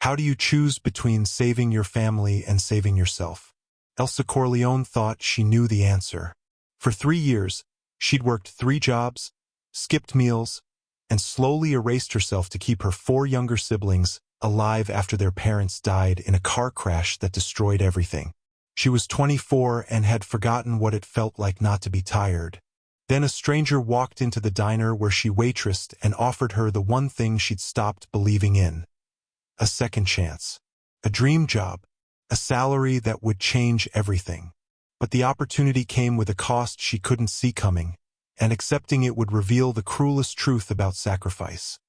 How do you choose between saving your family and saving yourself? Elsa Corleone thought she knew the answer. For 3 years, she'd worked 3 jobs, skipped meals, and slowly erased herself to keep her 4 younger siblings alive after their parents died in a car crash that destroyed everything. She was 24 and had forgotten what it felt like not to be tired. Then a stranger walked into the diner where she waitressed and offered her the one thing she'd stopped believing in. A second chance. A dream job. A salary that would change everything. But the opportunity came with a cost she couldn't see coming, and accepting it would reveal the cruelest truth about sacrifice.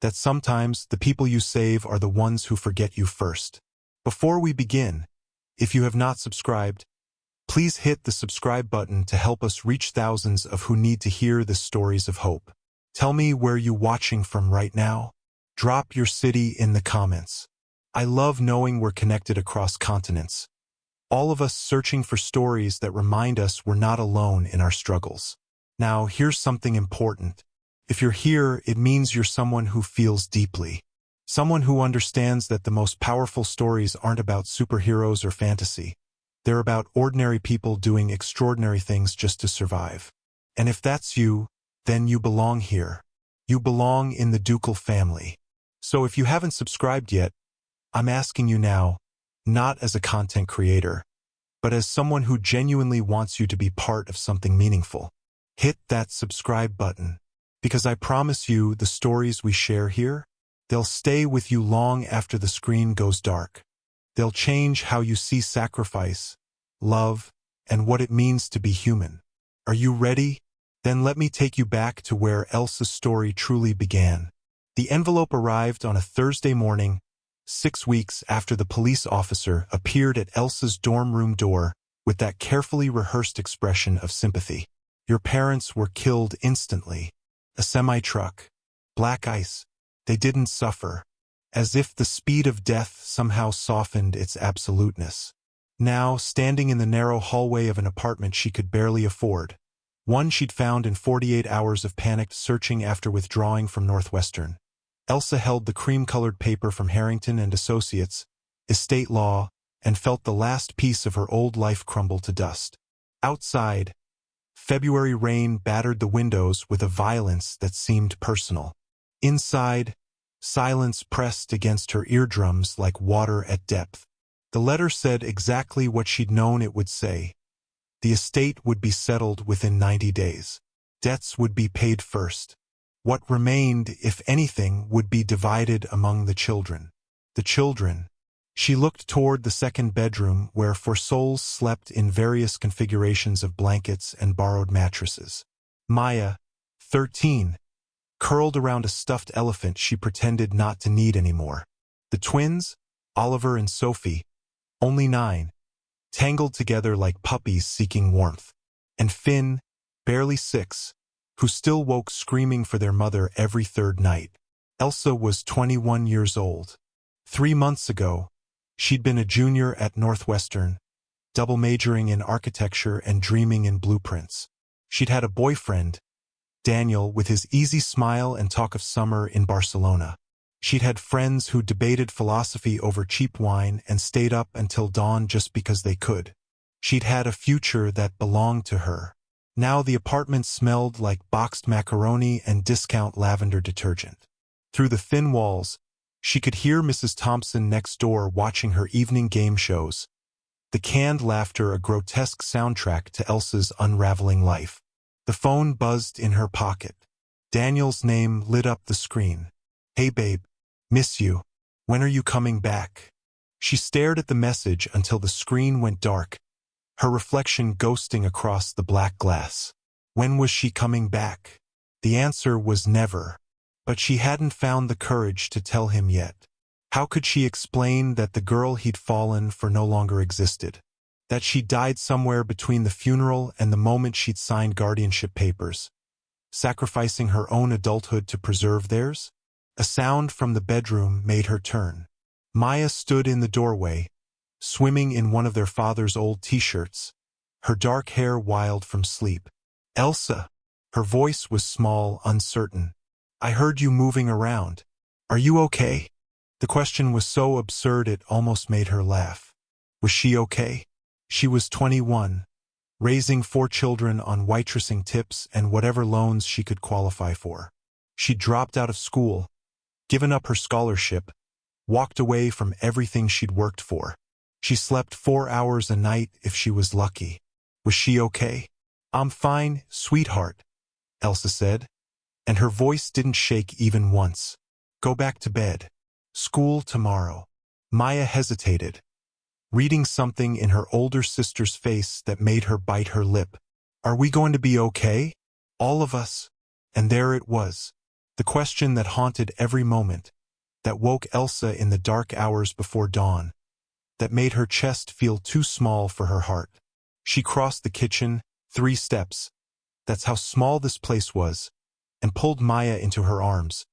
That sometimes the people you save are the ones who forget you first. Before we begin, if you have not subscribed, please hit the subscribe button to help us reach thousands of who need to hear the stories of hope. Tell me where you're watching from right now. Drop your city in the comments. I love knowing we're connected across continents. All of us searching for stories that remind us we're not alone in our struggles. Now, here's something important. If you're here, it means you're someone who feels deeply. Someone who understands that the most powerful stories aren't about superheroes or fantasy. They're about ordinary people doing extraordinary things just to survive. And if that's you, then you belong here. You belong in the ducal family. So if you haven't subscribed yet, I'm asking you now, not as a content creator, but as someone who genuinely wants you to be part of something meaningful. Hit that subscribe button, because I promise you the stories we share here, they'll stay with you long after the screen goes dark. They'll change how you see sacrifice, love, and what it means to be human. Are you ready? Then let me take you back to where Elsa's story truly began. The envelope arrived on a Thursday morning, 6 weeks after the police officer appeared at Elsa's dorm room door with that carefully rehearsed expression of sympathy. Your parents were killed instantly. A semi-truck. Black ice. They didn't suffer. As if the speed of death somehow softened its absoluteness. Now, standing in the narrow hallway of an apartment she could barely afford, one she'd found in 48 hours of panicked searching after withdrawing from Northwestern, Elsa held the cream-colored paper from Harrington and Associates, estate law, and felt the last piece of her old life crumble to dust. Outside, February rain battered the windows with a violence that seemed personal. Inside, silence pressed against her eardrums like water at depth. The letter said exactly what she'd known it would say. The estate would be settled within 90 days. Debts would be paid first. What remained, if anything, would be divided among the children. The children. She looked toward the second bedroom where 4 souls slept in various configurations of blankets and borrowed mattresses. Maya, 13, curled around a stuffed elephant she pretended not to need anymore. The twins, Oliver and Sophie, only 9, tangled together like puppies seeking warmth. And Finn, barely 6, who still woke screaming for their mother every 3rd night. Elsa was 21 years old. 3 months ago, she'd been a junior at Northwestern, double majoring in architecture and dreaming in blueprints. She'd had a boyfriend, Daniel, with his easy smile and talk of summer in Barcelona. She'd had friends who debated philosophy over cheap wine and stayed up until dawn just because they could. She'd had a future that belonged to her. Now the apartment smelled like boxed macaroni and discount lavender detergent. Through the thin walls, she could hear Mrs. Thompson next door watching her evening game shows, the canned laughter a grotesque soundtrack to Elsa's unraveling life. The phone buzzed in her pocket. Daniel's name lit up the screen. "Hey babe, miss you. When are you coming back?" She stared at the message until the screen went dark, her reflection ghosting across the black glass. When was she coming back? The answer was never. But she hadn't found the courage to tell him yet. How could she explain that the girl he'd fallen for no longer existed? That she died somewhere between the funeral and the moment she'd signed guardianship papers, sacrificing her own adulthood to preserve theirs? A sound from the bedroom made her turn. Maya stood in the doorway, swimming in one of their father's old t-shirts, her dark hair wild from sleep. "Elsa." Her voice was small, uncertain. "I heard you moving around. Are you okay?" The question was so absurd it almost made her laugh. Was she okay? She was 21, raising 4 children on waitressing tips and whatever loans she could qualify for. She dropped out of school, given up her scholarship, walked away from everything she'd worked for. She slept 4 hours a night if she was lucky. Was she okay? "I'm fine, sweetheart," Elsa said, and her voice didn't shake even once. "Go back to bed. School tomorrow." Maya hesitated, reading something in her older sister's face that made her bite her lip. "Are we going to be okay? All of us?" And there it was, the question that haunted every moment, that woke Elsa in the dark hours before dawn, that made her chest feel too small for her heart. She crossed the kitchen, 3 steps, that's how small this place was, and pulled Maya into her arms,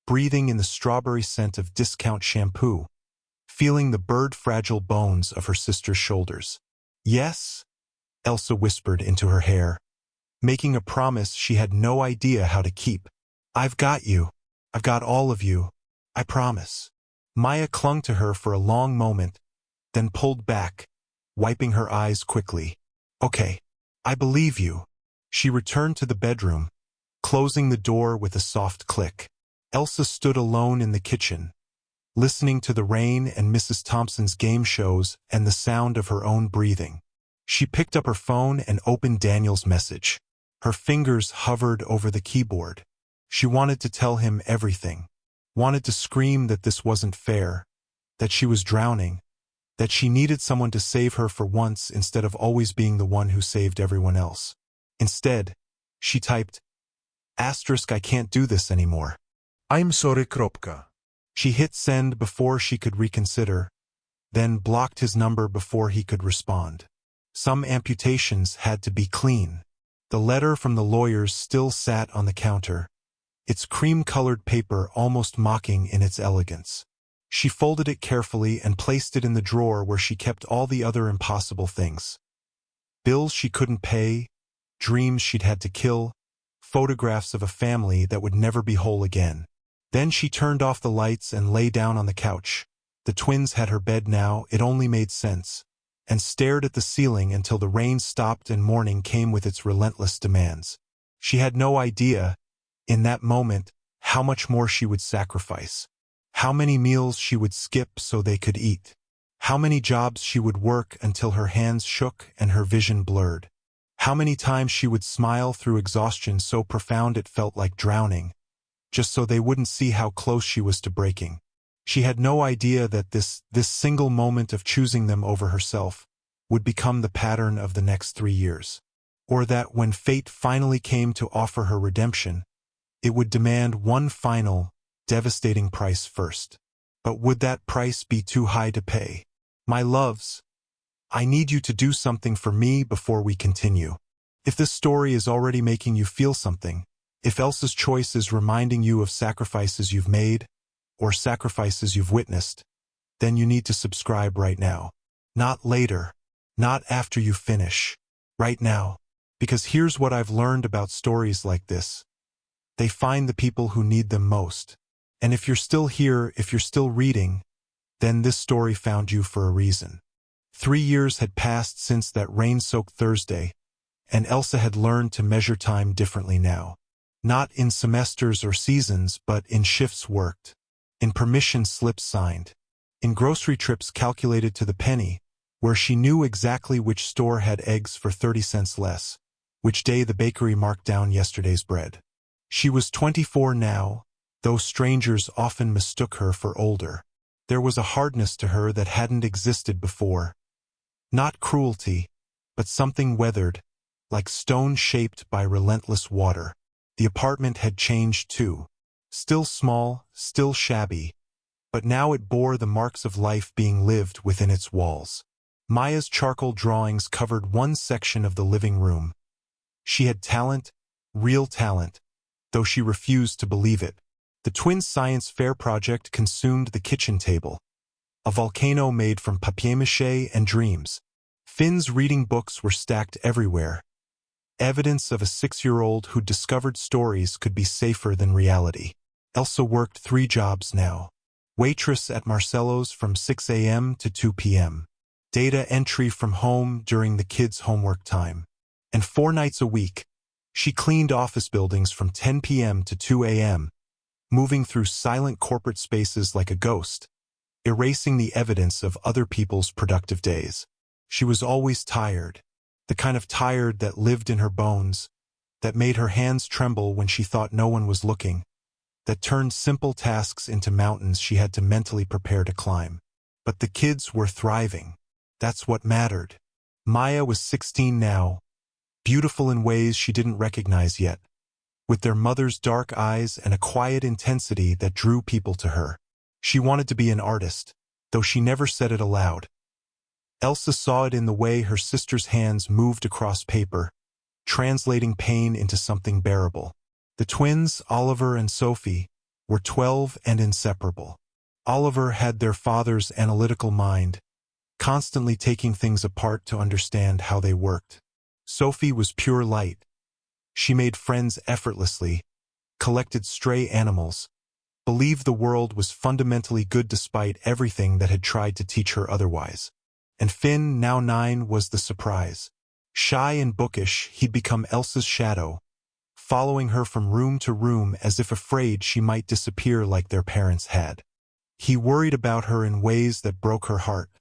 breathing in the strawberry scent of discount shampoo, feeling the bird-fragile bones of her sister's shoulders. "Yes?" Elsa whispered into her hair, making a promise she had no idea how to keep. "I've got you. I've got all of you. I promise." Maya clung to her for a long moment, then pulled back, wiping her eyes quickly. "Okay, I believe you." She returned to the bedroom, closing the door with a soft click. Elsa stood alone in the kitchen, listening to the rain and Mrs. Thompson's game shows and the sound of her own breathing. She picked up her phone and opened Daniel's message. Her fingers hovered over the keyboard. She wanted to tell him everything, wanted to scream that this wasn't fair, that she was drowning, that she needed someone to save her for once instead of always being the one who saved everyone else. Instead, she typed, "I can't do this anymore. I'm sorry, kropka." She hit send before she could reconsider, then blocked his number before he could respond. Some amputations had to be clean. The letter from the lawyers still sat on the counter, its cream-colored paper almost mocking in its elegance. She folded it carefully and placed it in the drawer where she kept all the other impossible things. Bills she couldn't pay, dreams she'd had to kill, photographs of a family that would never be whole again. Then she turned off the lights and lay down on the couch. The twins had her bed now, it only made sense, and stared at the ceiling until the rain stopped and morning came with its relentless demands. She had no idea, in that moment, how much more she would sacrifice. How many meals she would skip so they could eat. How many jobs she would work until her hands shook and her vision blurred. How many times she would smile through exhaustion so profound it felt like drowning, just so they wouldn't see how close she was to breaking. She had no idea that this single moment of choosing them over herself would become the pattern of the next 3 years. Or that when fate finally came to offer her redemption, it would demand one final, devastating price first. But would that price be too high to pay? "My loves, I need you to do something for me before we continue. If this story is already making you feel something, if Elsa's choice is reminding you of sacrifices you've made, or sacrifices you've witnessed, then you need to subscribe right now. Not later, not after you finish. Right now. Because here's what I've learned about stories like this. They find the people who need them most. And if you're still here, if you're still reading, then this story found you for a reason. 3 years had passed since that rain-soaked Thursday, and Elsa had learned to measure time differently now. Not in semesters or seasons, but in shifts worked, in permission slips signed, in grocery trips calculated to the penny, where she knew exactly which store had eggs for 30 cents less, which day the bakery marked down yesterday's bread. She was 24 now, though strangers often mistook her for older. There was a hardness to her that hadn't existed before. Not cruelty, but something weathered, like stone shaped by relentless water. The apartment had changed too. Still small, still shabby, but now it bore the marks of life being lived within its walls. Maya's charcoal drawings covered one section of the living room. She had talent, real talent, though she refused to believe it. The twin science fair project consumed the kitchen table, a volcano made from papier-mâché and dreams. Finn's reading books were stacked everywhere, evidence of a 6-year-old who discovered stories could be safer than reality. Elsa worked 3 jobs now. Waitress at Marcelo's from 6 a.m. to 2 p.m. Data entry from home during the kids' homework time. And 4 nights a week, she cleaned office buildings from 10 p.m. to 2 a.m., moving through silent corporate spaces like a ghost, erasing the evidence of other people's productive days. She was always tired, the kind of tired that lived in her bones, that made her hands tremble when she thought no one was looking, that turned simple tasks into mountains she had to mentally prepare to climb. But the kids were thriving. That's what mattered. Maya was 16 now, beautiful in ways she didn't recognize yet, with their mother's dark eyes and a quiet intensity that drew people to her. She wanted to be an artist, though she never said it aloud. Elsa saw it in the way her sister's hands moved across paper, translating pain into something bearable. The twins, Oliver and Sophie, were 12 and inseparable. Oliver had their father's analytical mind, constantly taking things apart to understand how they worked. Sophie was pure light. She made friends effortlessly, collected stray animals, believed the world was fundamentally good despite everything that had tried to teach her otherwise. And Finn, now 9, was the surprise. Shy and bookish, he'd become Elsa's shadow, following her from room to room as if afraid she might disappear like their parents had. He worried about her in ways that broke her heart.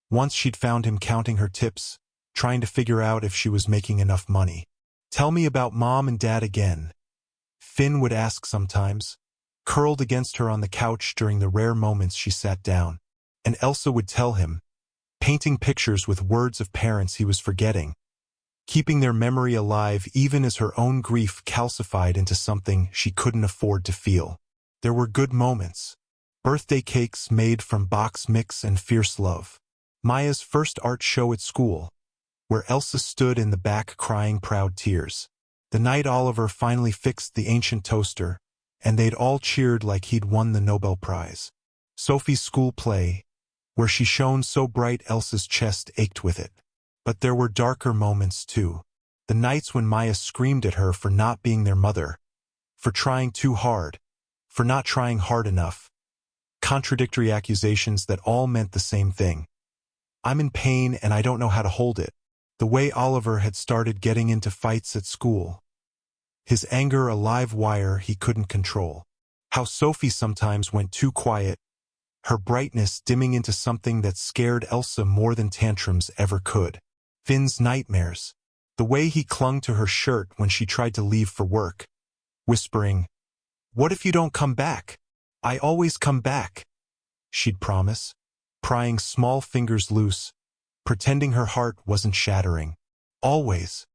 Once she'd found him counting her tips, trying to figure out if she was making enough money. "Tell me about Mom and Dad again," Finn would ask sometimes, curled against her on the couch during the rare moments she sat down. And Elsa would tell him, painting pictures with words of parents he was forgetting, keeping their memory alive even as her own grief calcified into something she couldn't afford to feel. There were good moments. Birthday cakes made from box mix and fierce love. Maya's first art show at school, where Elsa stood in the back crying proud tears. The night Oliver finally fixed the ancient toaster, and they'd all cheered like he'd won the Nobel Prize. Sophie's school play, where she shone so bright Elsa's chest ached with it. But there were darker moments too. The nights when Maya screamed at her for not being their mother, for trying too hard, for not trying hard enough. Contradictory accusations that all meant the same thing. "I'm in pain and I don't know how to hold it." The way Oliver had started getting into fights at school. His anger a live wire he couldn't control. How Sophie sometimes went too quiet, her brightness dimming into something that scared Elsa more than tantrums ever could. Finn's nightmares. The way he clung to her shirt when she tried to leave for work, whispering, "What if you don't come back? I always come back," she'd promise, prying small fingers loose, pretending her heart wasn't shattering. Always.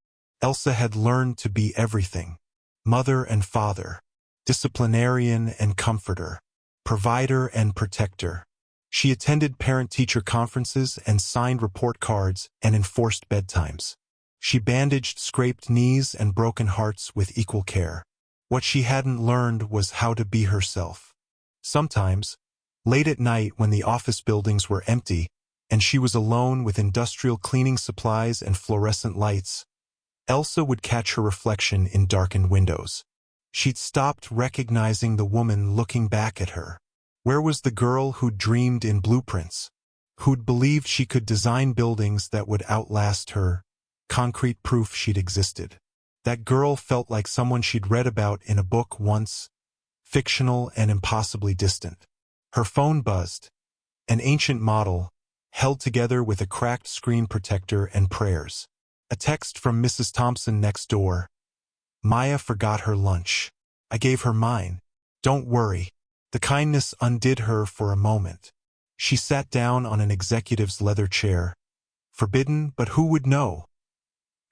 Elsa had learned to be everything. Mother and father, disciplinarian and comforter, provider and protector. She attended parent-teacher conferences and signed report cards and enforced bedtimes. She bandaged scraped knees and broken hearts with equal care. What she hadn't learned was how to be herself. Sometimes, late at night when the office buildings were empty, and she was alone with industrial cleaning supplies and fluorescent lights, Elsa would catch her reflection in darkened windows. She'd stopped recognizing the woman looking back at her. Where was the girl who'd dreamed in blueprints, who'd believed she could design buildings that would outlast her, concrete proof she'd existed? That girl felt like someone she'd read about in a book once, fictional and impossibly distant. Her phone buzzed, an ancient model, held together with a cracked screen protector and prayers. A text from Mrs. Thompson next door. "Maya forgot her lunch. I gave her mine. Don't worry." The kindness undid her for a moment. She sat down on an executive's leather chair, forbidden but who would know,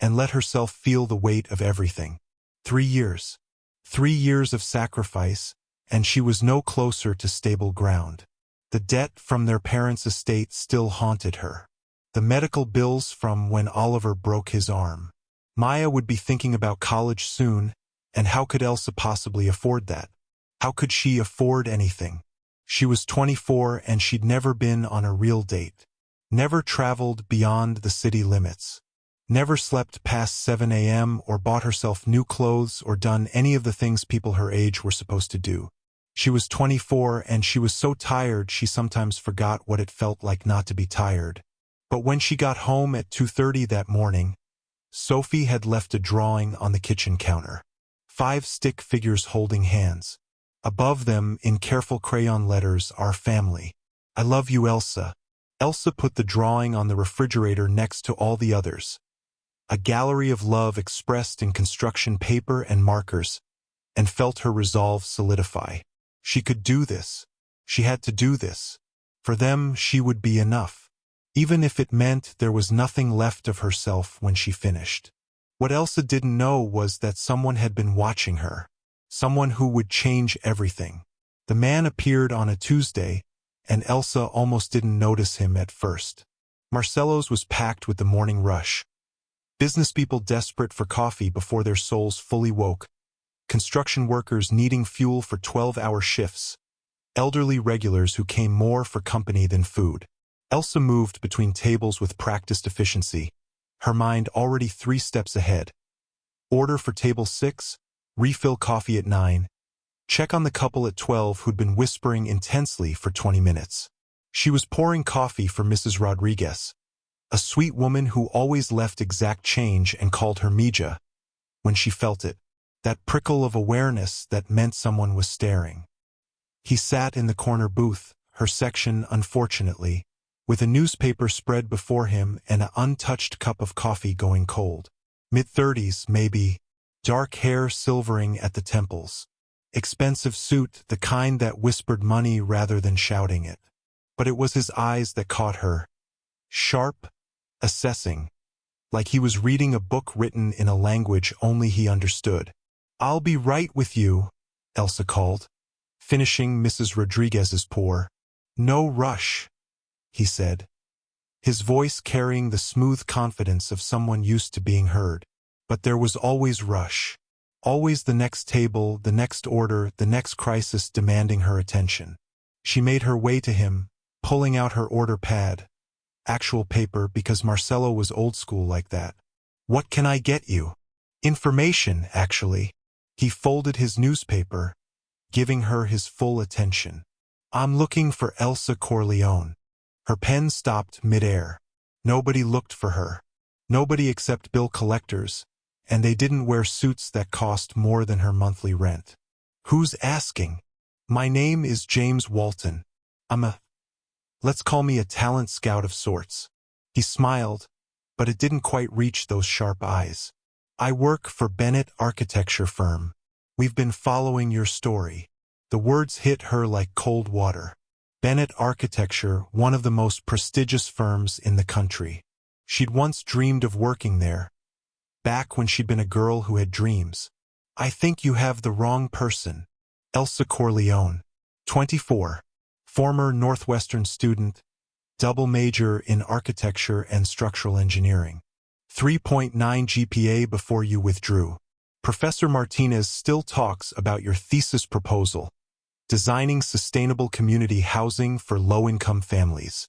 and let herself feel the weight of everything. 3 years. 3 years of sacrifice, and she was no closer to stable ground. The debt from their parents' estate still haunted her. The medical bills from when Oliver broke his arm. Maya would be thinking about college soon, and how could Elsa possibly afford that? How could she afford anything? She was 24 and she'd never been on a real date. Never traveled beyond the city limits. Never slept past 7 a.m. or bought herself new clothes or done any of the things people her age were supposed to do. She was 24 and she was so tired she sometimes forgot what it felt like not to be tired. But when she got home at 2:30 that morning, Sophie had left a drawing on the kitchen counter. 5 stick figures holding hands. Above them, in careful crayon letters, our family. I love you, Elsa. Elsa put the drawing on the refrigerator next to all the others. A gallery of love expressed in construction paper and markers, and felt her resolve solidify. She could do this. She had to do this. For them, she would be enough. Even if it meant there was nothing left of herself when she finished. What Elsa didn't know was that someone had been watching her. Someone who would change everything. The man appeared on a Tuesday, and Elsa almost didn't notice him at first. Marcello's was packed with the morning rush. Business people desperate for coffee before their souls fully woke. Construction workers needing fuel for 12-hour shifts. Elderly regulars who came more for company than food. Elsa moved between tables with practiced efficiency, her mind already 3 steps ahead. Order for table 6, refill coffee at 9. Check on the couple at 12 who'd been whispering intensely for 20 minutes. She was pouring coffee for Mrs. Rodriguez, a sweet woman who always left exact change and called her Mija. When she felt it, that prickle of awareness that meant someone was staring. He sat in the corner booth, her section unfortunately, with a newspaper spread before him and an untouched cup of coffee going cold. Mid-30s, maybe, dark hair silvering at the temples. Expensive suit, the kind that whispered money rather than shouting it. But it was his eyes that caught her. Sharp, assessing, like he was reading a book written in a language only he understood. I'll be right with you, Elsa called, finishing Mrs. Rodriguez's pour. No rush, he said, his voice carrying the smooth confidence of someone used to being heard. But there was always rush. Always the next table, the next order, the next crisis demanding her attention. She made her way to him, pulling out her order pad. Actual paper because Marcello was old school like that. What can I get you? Information, actually. He folded his newspaper, giving her his full attention. I'm looking for Elsa Corleone. Her pen stopped mid-air. Nobody looked for her. Nobody except bill collectors, and they didn't wear suits that cost more than her monthly rent. Who's asking? My name is James Walton. Let's call me a talent scout of sorts. He smiled, but it didn't quite reach those sharp eyes. I work for Bennett Architecture Firm. We've been following your story. The words hit her like cold water. Bennett Architecture, one of the most prestigious firms in the country. She'd once dreamed of working there, back when she'd been a girl who had dreams. I think you have the wrong person. Elsa Corleone, 24, former Northwestern student, double major in architecture and structural engineering. 3.9 GPA before you withdrew. Professor Martinez still talks about your thesis proposal, designing sustainable community housing for low-income families.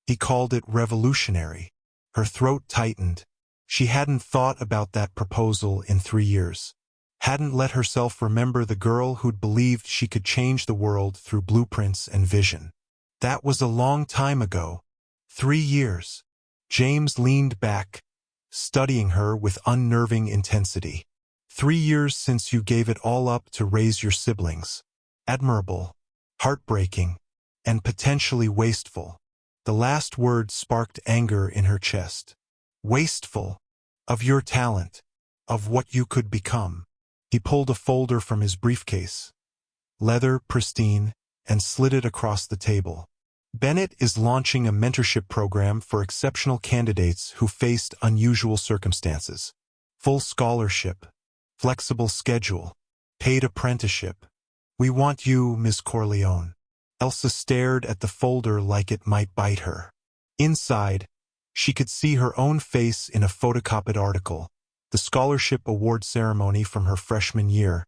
He called it revolutionary. Her throat tightened. She hadn't thought about that proposal in 3 years. Hadn't let herself remember the girl who'd believed she could change the world through blueprints and vision. That was a long time ago. 3 years. James leaned back, studying her with unnerving intensity. 3 years since you gave it all up to raise your siblings. Admirable, heartbreaking, and potentially wasteful. The last word sparked anger in her chest. Wasteful. Of your talent. Of what you could become. He pulled a folder from his briefcase. Leather, pristine, and slid it across the table. Bennett is launching a mentorship program for exceptional candidates who faced unusual circumstances. Full scholarship, flexible schedule, paid apprenticeship. We want you, Miss Corleone. Elsa stared at the folder like it might bite her. Inside, she could see her own face in a photocopied article, the scholarship award ceremony from her freshman year,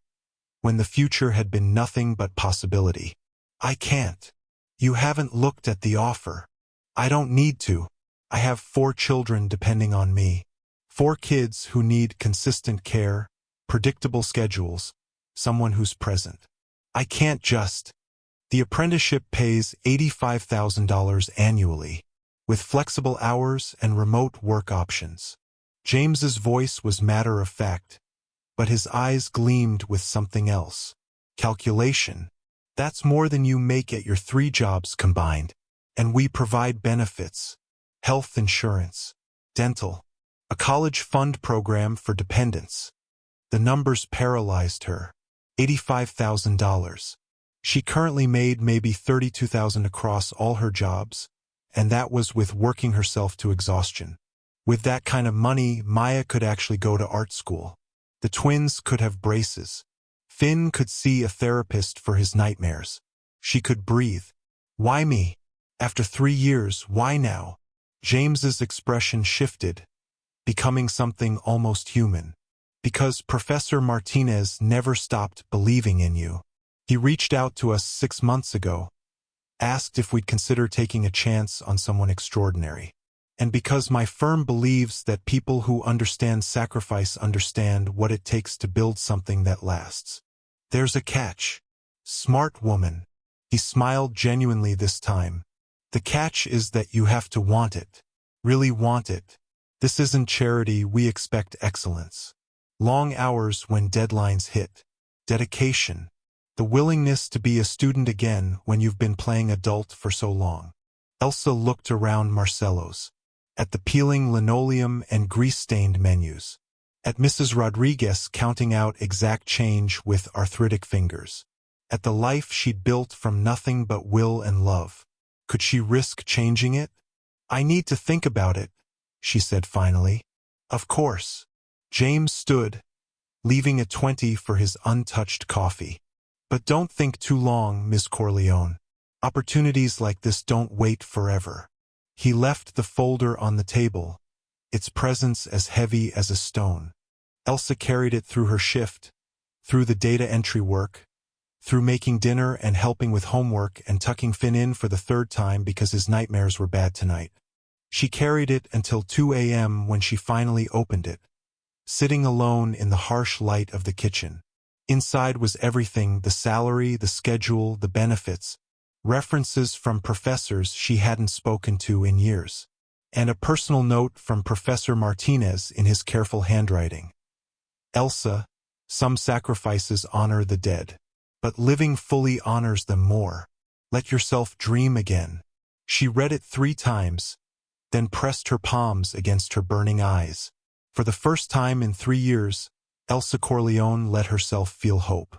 when the future had been nothing but possibility. I can't. You haven't looked at the offer. I don't need to. I have 4 children depending on me. 4 kids who need consistent care, predictable schedules, someone who's present. I can't just. The apprenticeship pays $85,000 annually, with flexible hours and remote work options. James's voice was matter-of-fact, but his eyes gleamed with something else. Calculation. That's more than you make at your 3 jobs combined. And we provide benefits, health insurance, dental, a college fund program for dependents. The numbers paralyzed her. $85,000. She currently made maybe $32,000 across all her jobs, and that was with working herself to exhaustion. With that kind of money, Maya could actually go to art school. The twins could have braces. Finn could see a therapist for his nightmares. She could breathe. Why me? After 3 years, why now? James's expression shifted, becoming something almost human. Because Professor Martinez never stopped believing in you. He reached out to us 6 months ago, asked if we'd consider taking a chance on someone extraordinary. And because my firm believes that people who understand sacrifice understand what it takes to build something that lasts. There's a catch. Smart woman. He smiled genuinely this time. The catch is that you have to want it. Really want it. This isn't charity, we expect excellence. Long hours when deadlines hit. Dedication. The willingness to be a student again when you've been playing adult for so long. Elsa looked around Marcelo's. At the peeling linoleum and grease-stained menus. At Mrs. Rodriguez counting out exact change with arthritic fingers. At the life she'd built from nothing but will and love. Could she risk changing it? I need to think about it, she said finally. Of course. James stood, leaving a 20 for his untouched coffee. But don't think too long, Miss Corleone. Opportunities like this don't wait forever. He left the folder on the table, its presence as heavy as a stone. Elsa carried it through her shift, through the data entry work, through making dinner and helping with homework and tucking Finn in for the 3rd time because his nightmares were bad tonight. She carried it until 2 a.m. when she finally opened it, sitting alone in the harsh light of the kitchen. Inside was everything, the salary, the schedule, the benefits, references from professors she hadn't spoken to in years, and a personal note from Professor Martinez in his careful handwriting. Elsa, some sacrifices honor the dead, but living fully honors them more. Let yourself dream again. She read it 3 times, then pressed her palms against her burning eyes. For the first time in 3 years, Elsa Corleone let herself feel hope.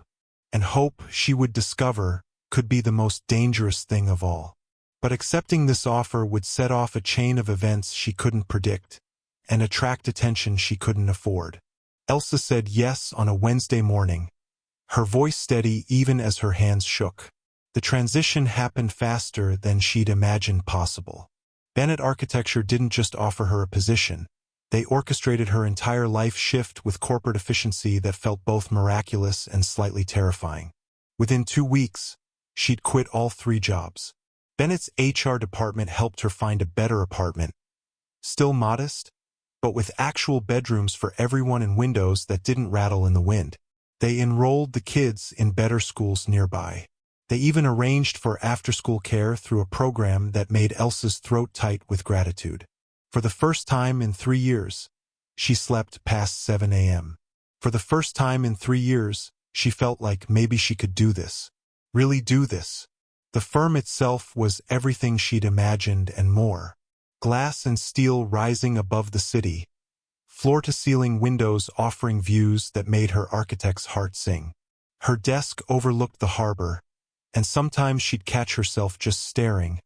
And hope, she would discover, could be the most dangerous thing of all. But accepting this offer would set off a chain of events she couldn't predict, and attract attention she couldn't afford. Elsa said yes on a Wednesday morning, her voice steady even as her hands shook. The transition happened faster than she'd imagined possible. Bennett Architecture didn't just offer her a position. They orchestrated her entire life shift with corporate efficiency that felt both miraculous and slightly terrifying. Within 2 weeks, she'd quit all 3 jobs. Bennett's HR department helped her find a better apartment. Still modest, but with actual bedrooms for everyone and windows that didn't rattle in the wind. They enrolled the kids in better schools nearby. They even arranged for after-school care through a program that made Elsa's throat tight with gratitude. For the first time in 3 years, she slept past 7 a.m. For the first time in 3 years, she felt like maybe she could do this. Really do this. The firm itself was everything she'd imagined and more. Glass and steel rising above the city, floor-to-ceiling windows offering views that made her architect's heart sing. Her desk overlooked the harbor, and sometimes she'd catch herself just staring,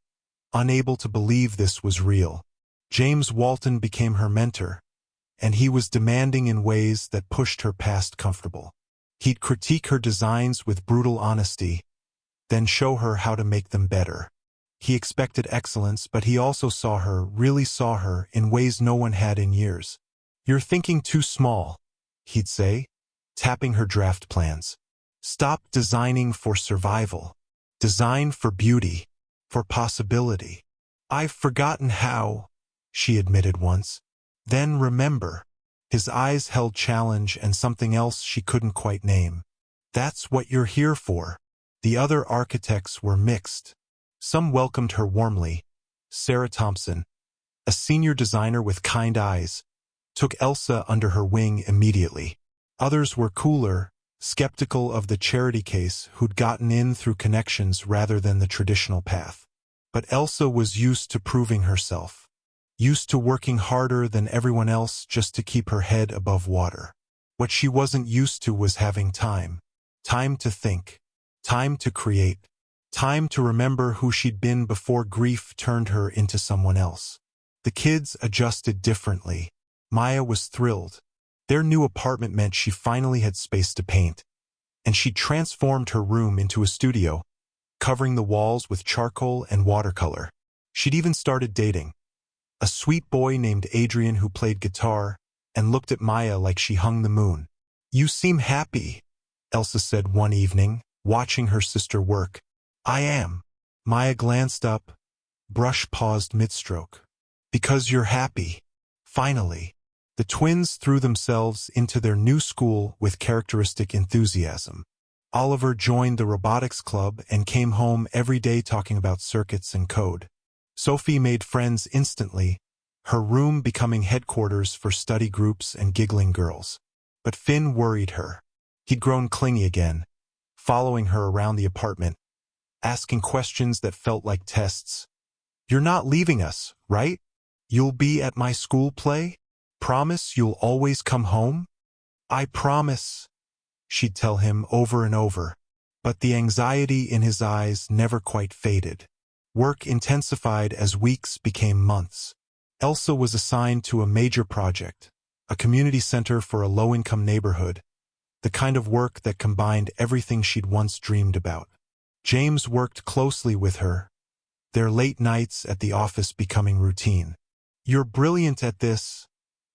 unable to believe this was real. James Walton became her mentor, and he was demanding in ways that pushed her past comfortable. He'd critique her designs with brutal honesty, then show her how to make them better. He expected excellence, but he also really saw her, in ways no one had in years. You're thinking too small, he'd say, tapping her draft plans. Stop designing for survival. Design for beauty, for possibility. I've forgotten how, she admitted once. Then remember. His eyes held challenge and something else she couldn't quite name. That's what you're here for. The other architects were mixed. Some welcomed her warmly. Sarah Thompson, a senior designer with kind eyes, took Elsa under her wing immediately. Others were cooler, skeptical of the charity case who'd gotten in through connections rather than the traditional path. But Elsa was used to proving herself, used to working harder than everyone else just to keep her head above water. What she wasn't used to was having time. Time to think. Time to create. Time to remember who she'd been before grief turned her into someone else. The kids adjusted differently. Maya was thrilled. Their new apartment meant she finally had space to paint, and she transformed her room into a studio, covering the walls with charcoal and watercolor. She'd even started dating a sweet boy named Adrian who played guitar and looked at Maya like she hung the moon. "You seem happy," Elsa said one evening, watching her sister work. "I am." Maya glanced up, brush paused mid-stroke. "Because you're happy. Finally." The twins threw themselves into their new school with characteristic enthusiasm. Oliver joined the robotics club and came home every day talking about circuits and code. Sophie made friends instantly, her room becoming headquarters for study groups and giggling girls. But Finn worried her. He'd grown clingy again, following her around the apartment, asking questions that felt like tests. "You're not leaving us, right? You'll be at my school play? Promise you'll always come home?" "I promise," she'd tell him over and over. But the anxiety in his eyes never quite faded. Work intensified as weeks became months. Elsa was assigned to a major project, a community center for a low-income neighborhood, the kind of work that combined everything she'd once dreamed about. James worked closely with her, their late nights at the office becoming routine. "You're brilliant at this,"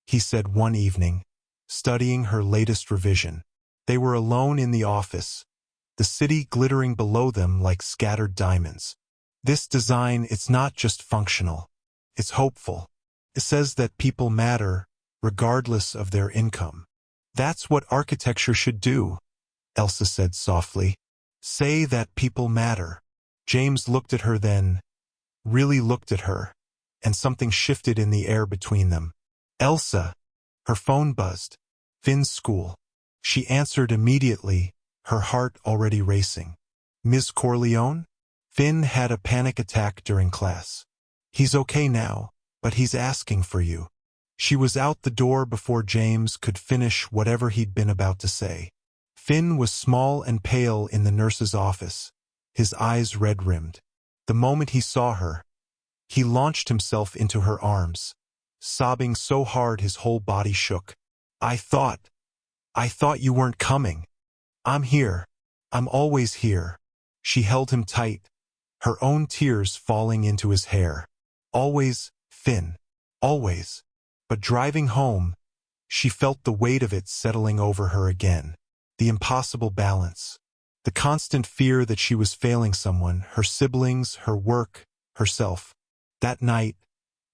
he said one evening, studying her latest revision. They were alone in the office, the city glittering below them like scattered diamonds. "This design, it's not just functional. It's hopeful. It says that people matter, regardless of their income." "That's what architecture should do," Elsa said softly. "Say that people matter." James looked at her then, really looked at her, and something shifted in the air between them. "Elsa." Her phone buzzed. Finn's school. She answered immediately, her heart already racing. "Ms. Corleone?" "Finn had a panic attack during class. He's okay now, but he's asking for you." She was out the door before James could finish whatever he'd been about to say. Finn was small and pale in the nurse's office, his eyes red-rimmed. The moment he saw her, he launched himself into her arms, sobbing so hard his whole body shook. I thought you weren't coming. I'm here. I'm always here." She held him tight, her own tears falling into his hair. "Always, Finn. Always." But driving home, she felt the weight of it settling over her again. The impossible balance. The constant fear that she was failing someone, her siblings, her work, herself. That night,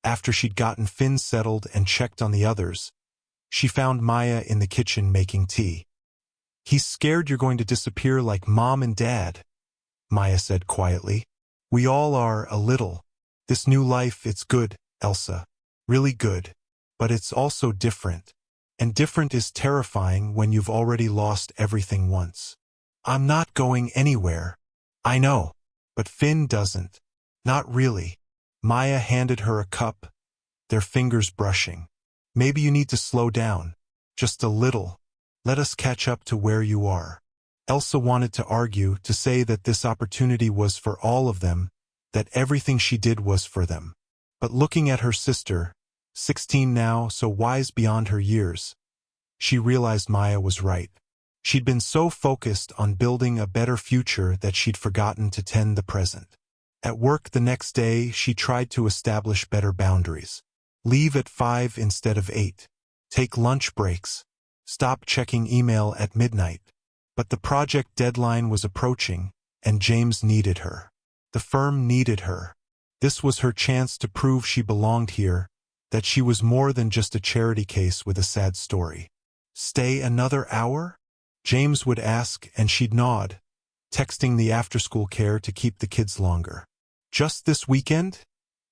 after she'd gotten Finn settled and checked on the others, she found Maya in the kitchen making tea. "He's scared you're going to disappear like Mom and Dad," Maya said quietly. "We all are, a little. This new life, it's good, Elsa. Really good. But it's also different. And different is terrifying when you've already lost everything once." "I'm not going anywhere." "I know. But Finn doesn't. Not really." Maya handed her a cup, their fingers brushing. "Maybe you need to slow down. Just a little. Let us catch up to where you are." Elsa wanted to argue, to say that this opportunity was for all of them, that everything she did was for them. But looking at her sister, 16 now, so wise beyond her years, she realized Maya was right. She'd been so focused on building a better future that she'd forgotten to tend the present. At work the next day, she tried to establish better boundaries. Leave at 5 instead of 8. Take lunch breaks. Stop checking email at midnight. But the project deadline was approaching, and James needed her. The firm needed her. This was her chance to prove she belonged here, that she was more than just a charity case with a sad story. "Stay another hour?" James would ask, and she'd nod, texting the after-school care to keep the kids longer. "Just this weekend?"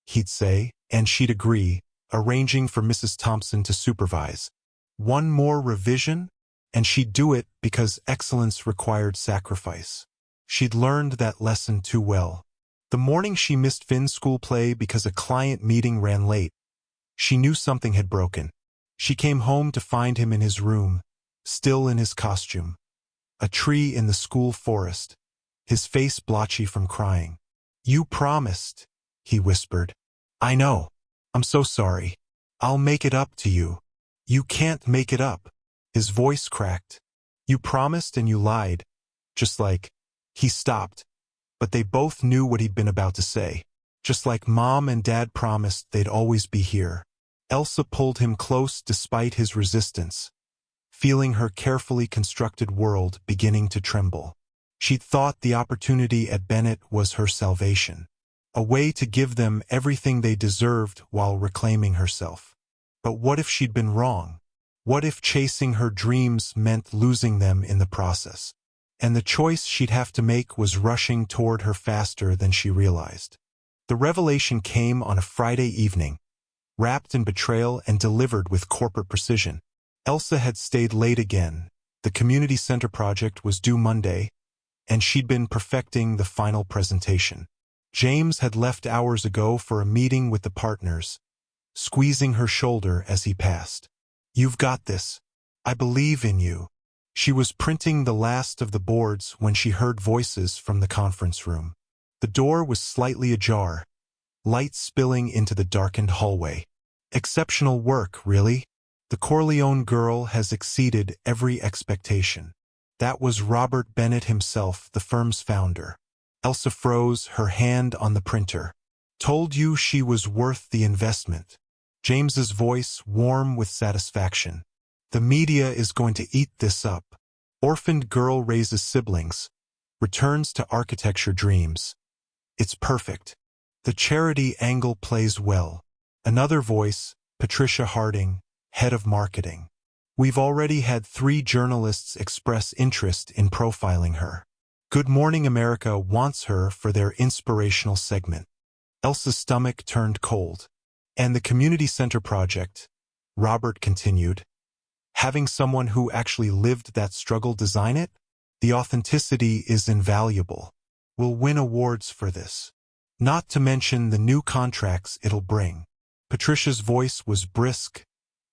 he'd say, and she'd agree, arranging for Mrs. Thompson to supervise. One more revision? And she'd do it because excellence required sacrifice. She'd learned that lesson too well. The morning she missed Finn's school play because a client meeting ran late, she knew something had broken. She came home to find him in his room, still in his costume. A tree in the school forest, his face blotchy from crying. "You promised," he whispered. "I know. I'm so sorry. I'll make it up to you." "You can't make it up." His voice cracked. "You promised and you lied." Just like... He stopped, but they both knew what he'd been about to say. "Just like Mom and Dad promised they'd always be here." Elsa pulled him close despite his resistance, feeling her carefully constructed world beginning to tremble. She'd thought the opportunity at Bennett was her salvation, a way to give them everything they deserved while reclaiming herself. But what if she'd been wrong? What if chasing her dreams meant losing them in the process? And the choice she'd have to make was rushing toward her faster than she realized. The revelation came on a Friday evening, wrapped in betrayal and delivered with corporate precision. Elsa had stayed late again. The community center project was due Monday, and she'd been perfecting the final presentation. James had left hours ago for a meeting with the partners, squeezing her shoulder as he passed. "You've got this. I believe in you." She was printing the last of the boards when she heard voices from the conference room. The door was slightly ajar, light spilling into the darkened hallway. "Exceptional work, really. The Corleone girl has exceeded every expectation." That was Robert Bennett himself, the firm's founder. Elsa froze, her hand on the printer. "Told you she was worth the investment." James's voice warm with satisfaction. "The media is going to eat this up. Orphaned girl raises siblings, returns to architecture dreams. It's perfect. The charity angle plays well." Another voice, Patricia Harding, head of marketing. "We've already had 3 journalists express interest in profiling her. Good Morning America wants her for their inspirational segment." Elsa's stomach turned cold. "And the community center project," Robert continued. "Having someone who actually lived that struggle design it? The authenticity is invaluable. We'll win awards for this. Not to mention the new contracts it'll bring." Patricia's voice was brisk,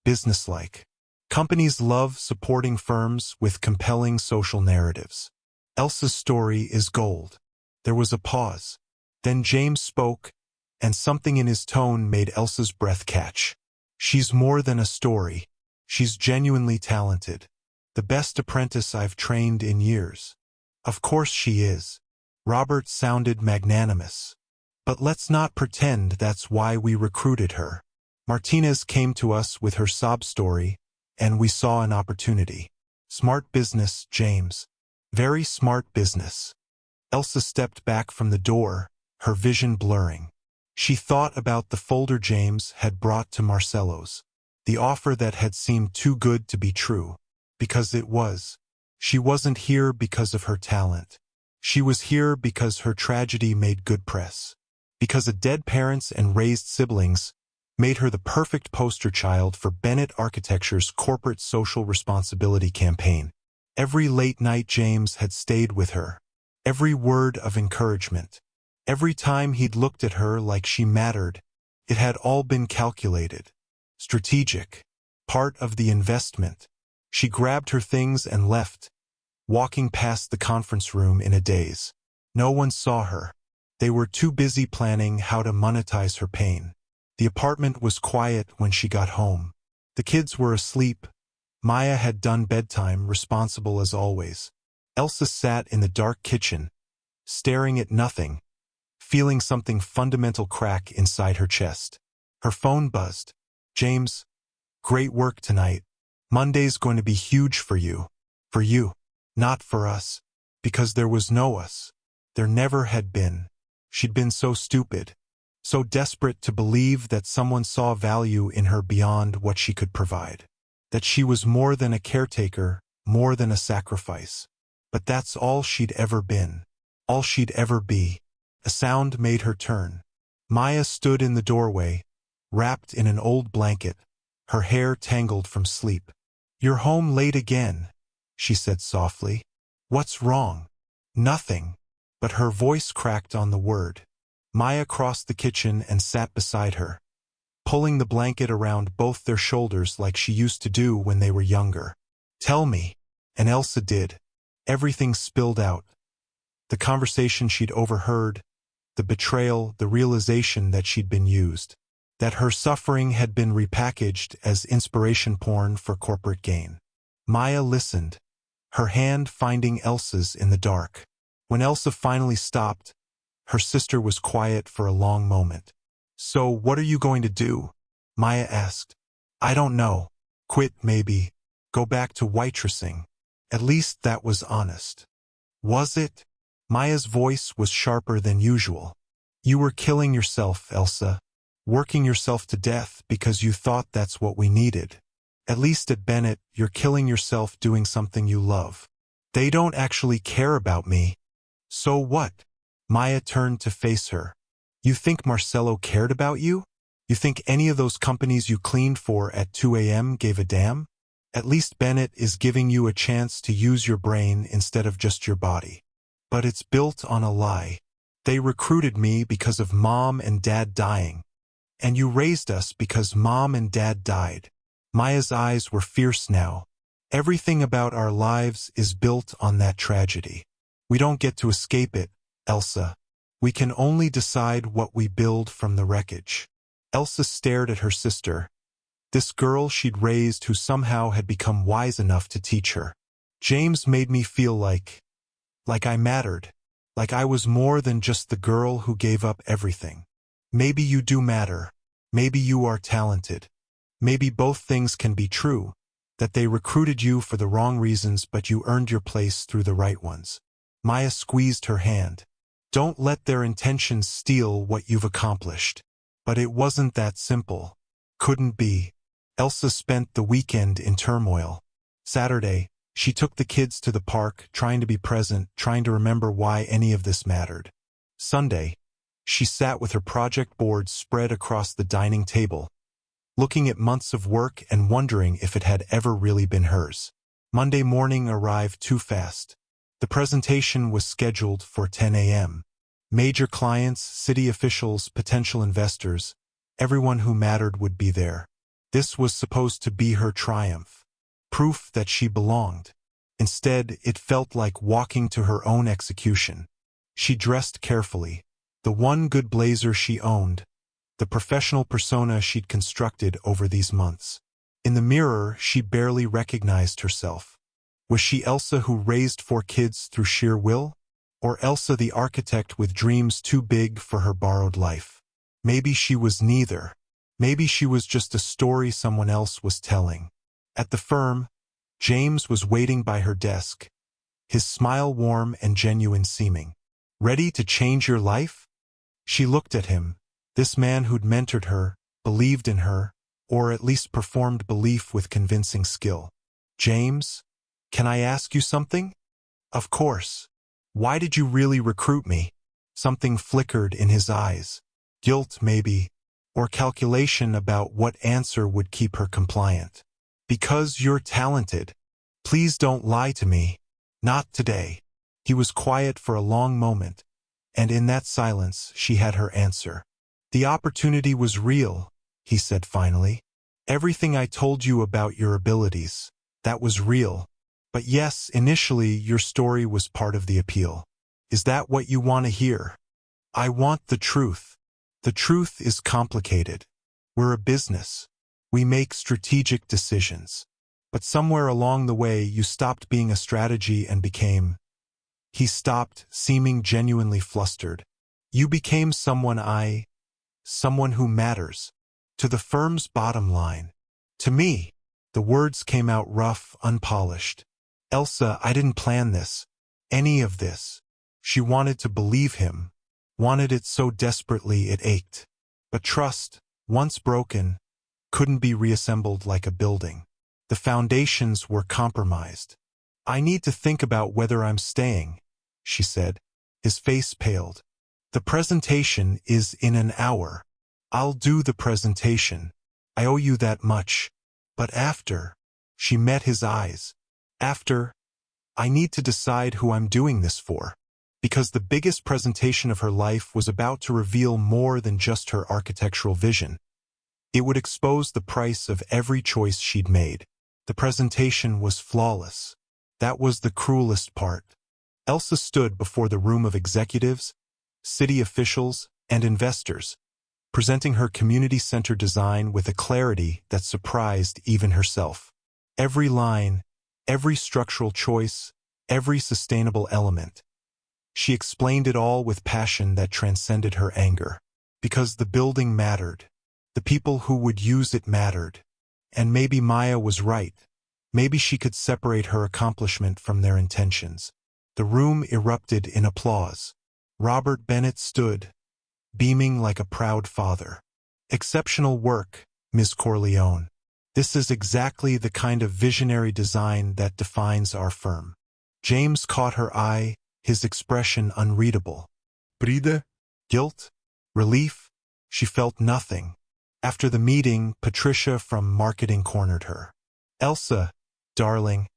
businesslike. "Companies love supporting firms with compelling social narratives." Elsa's story is gold. There was a pause. Then James spoke, and something in his tone made Elsa's breath catch. "She's more than a story. She's genuinely talented. The best apprentice I've trained in years." "Of course she is." Robert sounded magnanimous. "But let's not pretend that's why we recruited her. Martinez came to us with her sob story, and we saw an opportunity. Smart business, James. Very smart business." Elsa stepped back from the door, her vision blurring. She thought about the folder James had brought to Marcello's, the offer that had seemed too good to be true. Because it was. She wasn't here because of her talent. She was here because her tragedy made good press. Because of dead parents and raised siblings made her the perfect poster child for Bennett Architecture's corporate social responsibility campaign. Every late night James had stayed with her. Every word of encouragement. Every time he'd looked at her like she mattered, it had all been calculated. Strategic. Part of the investment. She grabbed her things and left, walking past the conference room in a daze. No one saw her. They were too busy planning how to monetize her pain. The apartment was quiet when she got home. The kids were asleep. Maya had done bedtime, responsible as always. Elsa sat in the dark kitchen, staring at nothing, feeling something fundamental crack inside her chest. Her phone buzzed. "James, great work tonight. Monday's going to be huge for you. For you, not for us. Because there was no us. There never had been." She'd been so stupid, so desperate to believe that someone saw value in her beyond what she could provide. That she was more than a caretaker, more than a sacrifice. But that's all she'd ever been. All she'd ever be. A sound made her turn. Maya stood in the doorway, wrapped in an old blanket, her hair tangled from sleep. "You're home late again," she said softly. "What's wrong?" "Nothing." But her voice cracked on the word. Maya crossed the kitchen and sat beside her, pulling the blanket around both their shoulders like she used to do when they were younger. "Tell me." And Elsa did. Everything spilled out. The conversation she'd overheard, the betrayal, the realization that she'd been used, that her suffering had been repackaged as inspiration porn for corporate gain. Maya listened, her hand finding Elsa's in the dark. When Elsa finally stopped, her sister was quiet for a long moment. "So what are you going to do?" Maya asked. "I don't know. Quit, maybe. Go back to waitressing." At least that was honest. Was it? Maya's voice was sharper than usual. "You were killing yourself, Elsa. Working yourself to death because you thought that's what we needed. At least at Bennett, you're killing yourself doing something you love. They don't actually care about me." "So what?" Maya turned to face her. "You think Marcelo cared about you? You think any of those companies you cleaned for at 2 a.m. gave a damn? At least Bennett is giving you a chance to use your brain instead of just your body. But it's built on a lie. They recruited me because of Mom and Dad dying. And you raised us because Mom and Dad died." Maya's eyes were fierce now. "Everything about our lives is built on that tragedy. We don't get to escape it, Elsa. We can only decide what we build from the wreckage." Elsa stared at her sister, this girl she'd raised who somehow had become wise enough to teach her. "James made me feel like I mattered, like I was more than just the girl who gave up everything. Maybe you do matter. Maybe you are talented. Maybe both things can be true, that they recruited you for the wrong reasons but you earned your place through the right ones." Maya squeezed her hand. "Don't let their intentions steal what you've accomplished." But it wasn't that simple. Couldn't be. Elsa spent the weekend in turmoil. Saturday, she took the kids to the park, trying to be present, trying to remember why any of this mattered. Sunday, she sat with her project board spread across the dining table, looking at months of work and wondering if it had ever really been hers. Monday morning arrived too fast. The presentation was scheduled for 10 a.m. Major clients, city officials, potential investors, everyone who mattered would be there. This was supposed to be her triumph, proof that she belonged. Instead, it felt like walking to her own execution. She dressed carefully, the one good blazer she owned, the professional persona she'd constructed over these months. In the mirror, she barely recognized herself. Was she Elsa who raised 4 kids through sheer will? Or Elsa the architect with dreams too big for her borrowed life? Maybe she was neither. Maybe she was just a story someone else was telling. At the firm, James was waiting by her desk, his smile warm and genuine seeming. "Ready to change your life?" She looked at him, this man who'd mentored her, believed in her, or at least performed belief with convincing skill. "James, can I ask you something?" "Of course." "Why did you really recruit me?" Something flickered in his eyes. Guilt, maybe, or calculation about what answer would keep her compliant. "Because you're talented. Please don't lie to me." "Not today." He was quiet for a long moment, and in that silence she had her answer. "The opportunity was real," he said finally. "Everything I told you about your abilities, that was real. But yes, initially your story was part of the appeal. Is that what you want to hear?" "I want the truth." "The truth is complicated. We're a business. We make strategic decisions. But somewhere along the way you stopped being a strategy and became—" He stopped, seeming genuinely flustered. "You became someone who matters. To the firm's bottom line. To me." The words came out rough, unpolished. "Elsa, I didn't plan this. Any of this." She wanted to believe him, wanted it so desperately it ached. But trust, once broken, couldn't be reassembled like a building. The foundations were compromised. I need to think about whether I'm staying, she said. His face paled. The presentation is in an hour. I'll do the presentation. I owe you that much. But after, she met his eyes. After, I need to decide who I'm doing this for. Because the biggest presentation of her life was about to reveal more than just her architectural vision. It would expose the price of every choice she'd made. The presentation was flawless. That was the cruelest part. Elsa stood before the room of executives, city officials, and investors, presenting her community center design with a clarity that surprised even herself. Every line, every structural choice, every sustainable element. She explained it all with passion that transcended her anger. Because the building mattered. The people who would use it mattered. And maybe Maya was right. Maybe she could separate her accomplishment from their intentions. The room erupted in applause. Robert Bennett stood, beaming like a proud father. Exceptional work, Ms. Corleone. This is exactly the kind of visionary design that defines our firm. James caught her eye, his expression unreadable. Pride? Guilt? Relief? She felt nothing. After the meeting, Patricia from marketing cornered her. Elsa, darling,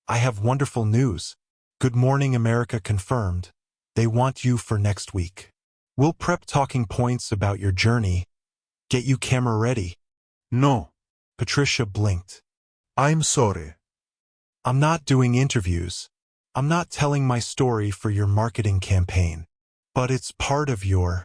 I have wonderful news. Good Morning America confirmed. They want you for next week. We'll prep talking points about your journey. Get you camera ready. No. Patricia blinked. I'm sorry. I'm not doing interviews. I'm not telling my story for your marketing campaign. But it's part of your...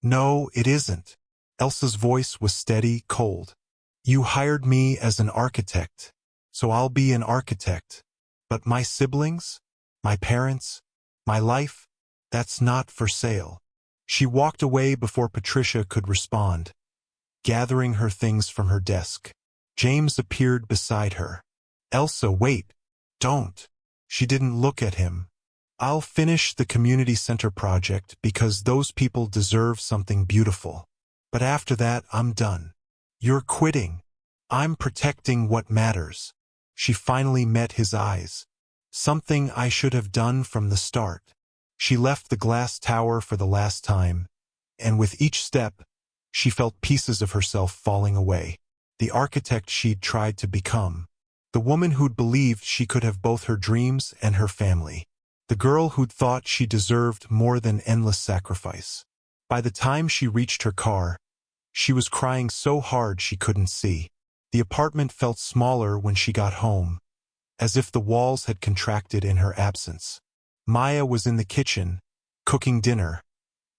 No, it isn't. Elsa's voice was steady, cold. You hired me as an architect, so I'll be an architect. But my siblings, my parents, my life, that's not for sale. She walked away before Patricia could respond, gathering her things from her desk. James appeared beside her. Elsa, wait. Don't. She didn't look at him. I'll finish the community center project because those people deserve something beautiful. But after that, I'm done. You're quitting. I'm protecting what matters. She finally met his eyes. Something I should have done from the start. She left the glass tower for the last time, and with each step, she felt pieces of herself falling away. The architect she'd tried to become. The woman who'd believed she could have both her dreams and her family. The girl who'd thought she deserved more than endless sacrifice. By the time she reached her car, she was crying so hard she couldn't see. The apartment felt smaller when she got home, as if the walls had contracted in her absence. Maya was in the kitchen, cooking dinner,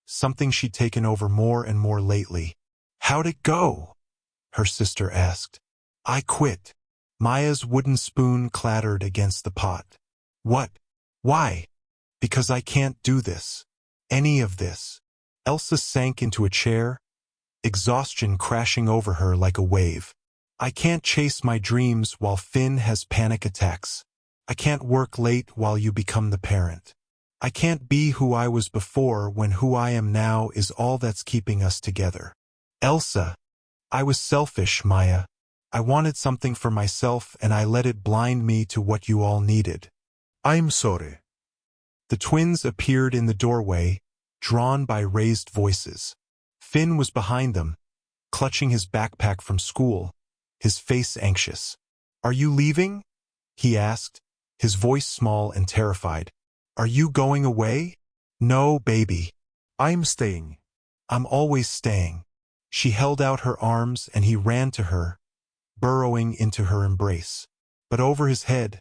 something she'd taken over more and more lately. How'd it go? Her sister asked. I quit. Maya's wooden spoon clattered against the pot. What? Why? Because I can't do this. Any of this. Elsa sank into a chair, exhaustion crashing over her like a wave. I can't chase my dreams while Finn has panic attacks. I can't work late while you become the parent. I can't be who I was before when who I am now is all that's keeping us together. Elsa, I was selfish, Maya. I wanted something for myself and I let it blind me to what you all needed. I'm sorry. The twins appeared in the doorway, drawn by raised voices. Finn was behind them, clutching his backpack from school, his face anxious. Are you leaving? He asked, his voice small and terrified. Are you going away? No, baby. I'm staying. I'm always staying. She held out her arms and he ran to her, burrowing into her embrace. But over his head,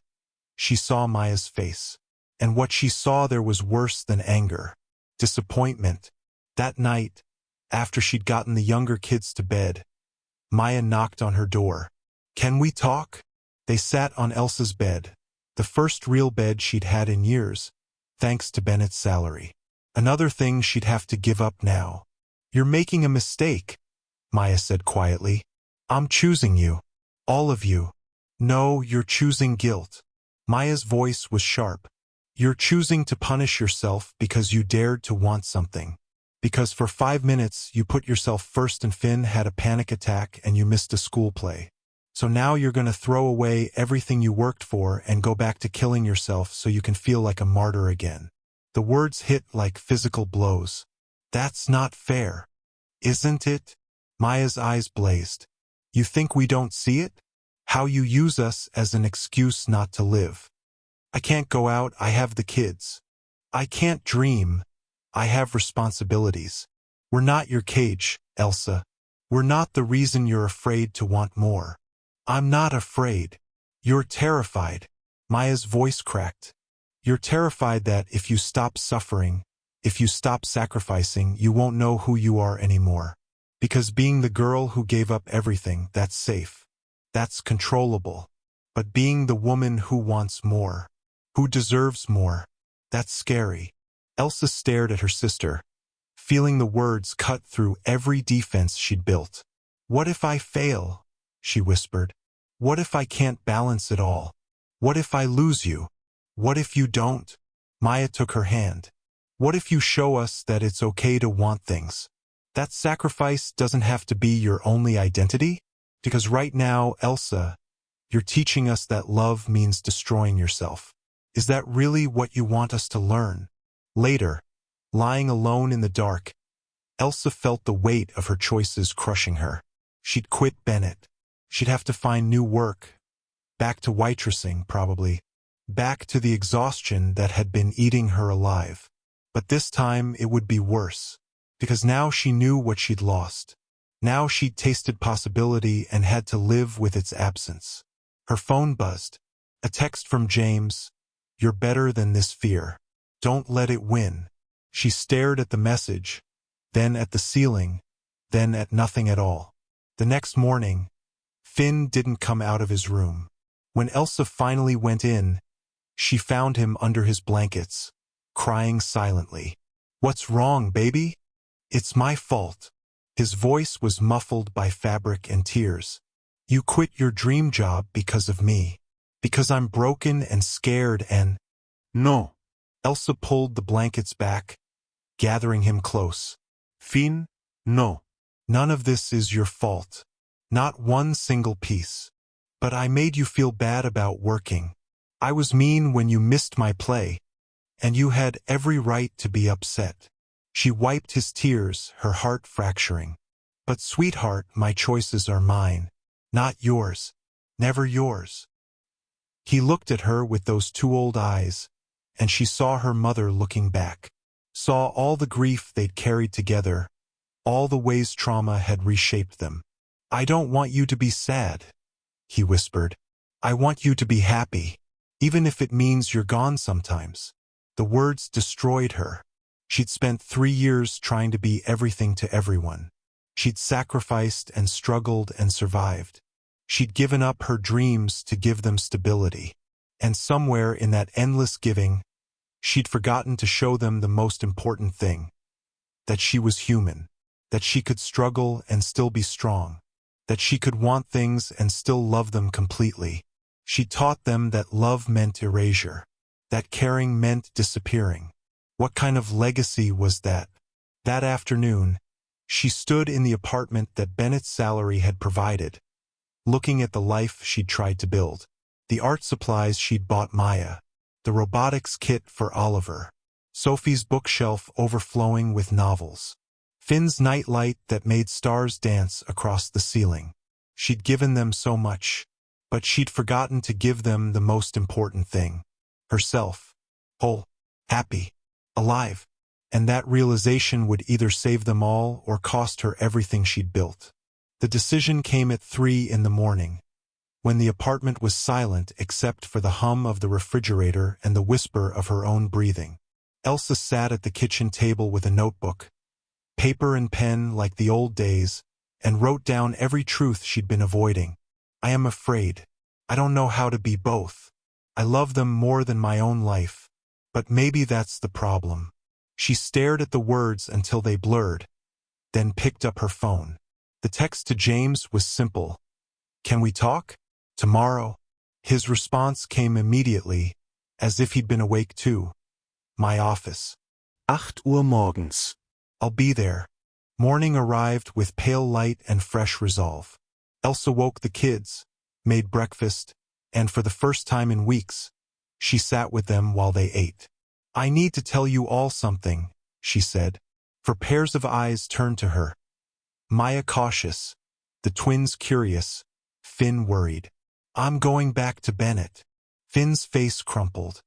she saw Maya's face. And what she saw there was worse than anger. Disappointment. That night, after she'd gotten the younger kids to bed, Maya knocked on her door. Can we talk? They sat on Elsa's bed, the first real bed she'd had in years, thanks to Bennett's salary. Another thing she'd have to give up now. You're making a mistake, Maya said quietly. I'm choosing you. All of you. No, you're choosing guilt. Maya's voice was sharp. You're choosing to punish yourself because you dared to want something. Because for 5 minutes you put yourself first and Finn had a panic attack and you missed a school play. So now you're going to throw away everything you worked for and go back to killing yourself so you can feel like a martyr again. The words hit like physical blows. That's not fair. Isn't it? Maya's eyes blazed. You think we don't see it? How you use us as an excuse not to live. I can't go out, I have the kids. I can't dream. I have responsibilities. We're not your cage, Elsa. We're not the reason you're afraid to want more. I'm not afraid. You're terrified. Maya's voice cracked. You're terrified that if you stop suffering, if you stop sacrificing, you won't know who you are anymore. Because being the girl who gave up everything, that's safe. That's controllable. But being the woman who wants more, who deserves more, that's scary. Elsa stared at her sister, feeling the words cut through every defense she'd built. What if I fail? She whispered. What if I can't balance it all? What if I lose you? What if you don't? Maya took her hand. What if you show us that it's okay to want things? That sacrifice doesn't have to be your only identity? Because right now, Elsa, you're teaching us that love means destroying yourself. Is that really what you want us to learn? Later, lying alone in the dark, Elsa felt the weight of her choices crushing her. She'd quit Bennett. She'd have to find new work. Back to waitressing, probably. Back to the exhaustion that had been eating her alive. But this time it would be worse. Because now she knew what she'd lost. Now she'd tasted possibility and had to live with its absence. Her phone buzzed. A text from James. You're better than this fear. Don't let it win. She stared at the message, then at the ceiling, then at nothing at all. The next morning, Finn didn't come out of his room. When Elsa finally went in, she found him under his blankets, crying silently. What's wrong, baby? It's my fault. His voice was muffled by fabric and tears. You quit your dream job because of me. Because I'm broken and scared and… No. Elsa pulled the blankets back, gathering him close. Finn, no. None of this is your fault. Not one single piece. But I made you feel bad about working. I was mean when you missed my play. And you had every right to be upset. She wiped his tears, her heart fracturing. But sweetheart, my choices are mine. Not yours. Never yours. He looked at her with those two old eyes, and she saw her mother looking back. Saw all the grief they'd carried together, all the ways trauma had reshaped them. I don't want you to be sad, he whispered. I want you to be happy, even if it means you're gone sometimes. The words destroyed her. She'd spent 3 years trying to be everything to everyone. She'd sacrificed and struggled and survived. She'd given up her dreams to give them stability. And somewhere in that endless giving, she'd forgotten to show them the most important thing. That she was human. That she could struggle and still be strong. That she could want things and still love them completely. She taught them that love meant erasure. That caring meant disappearing. What kind of legacy was that? That afternoon, she stood in the apartment that Bennett's salary had provided, looking at the life she'd tried to build. The art supplies she'd bought Maya. The robotics kit for Oliver. Sophie's bookshelf overflowing with novels. Finn's nightlight that made stars dance across the ceiling. She'd given them so much, but she'd forgotten to give them the most important thing. Herself. Whole. Happy. Alive. And that realization would either save them all or cost her everything she'd built. The decision came at 3 in the morning, when the apartment was silent except for the hum of the refrigerator and the whisper of her own breathing. Elsa sat at the kitchen table with a notebook, paper and pen like the old days, and wrote down every truth she'd been avoiding. I am afraid. I don't know how to be both. I love them more than my own life. But maybe that's the problem. She stared at the words until they blurred, then picked up her phone. The text to James was simple. Can we talk? Tomorrow? His response came immediately, as if he'd been awake too. My office. 8 Uhr morgens. I'll be there. Morning arrived with pale light and fresh resolve. Elsa woke the kids, made breakfast, and for the first time in weeks, she sat with them while they ate. "I need to tell you all something," she said. For pairs of eyes turned to her. Maya cautious, the twins curious, Finn worried. "I'm going back to Bennett." Finn's face crumpled.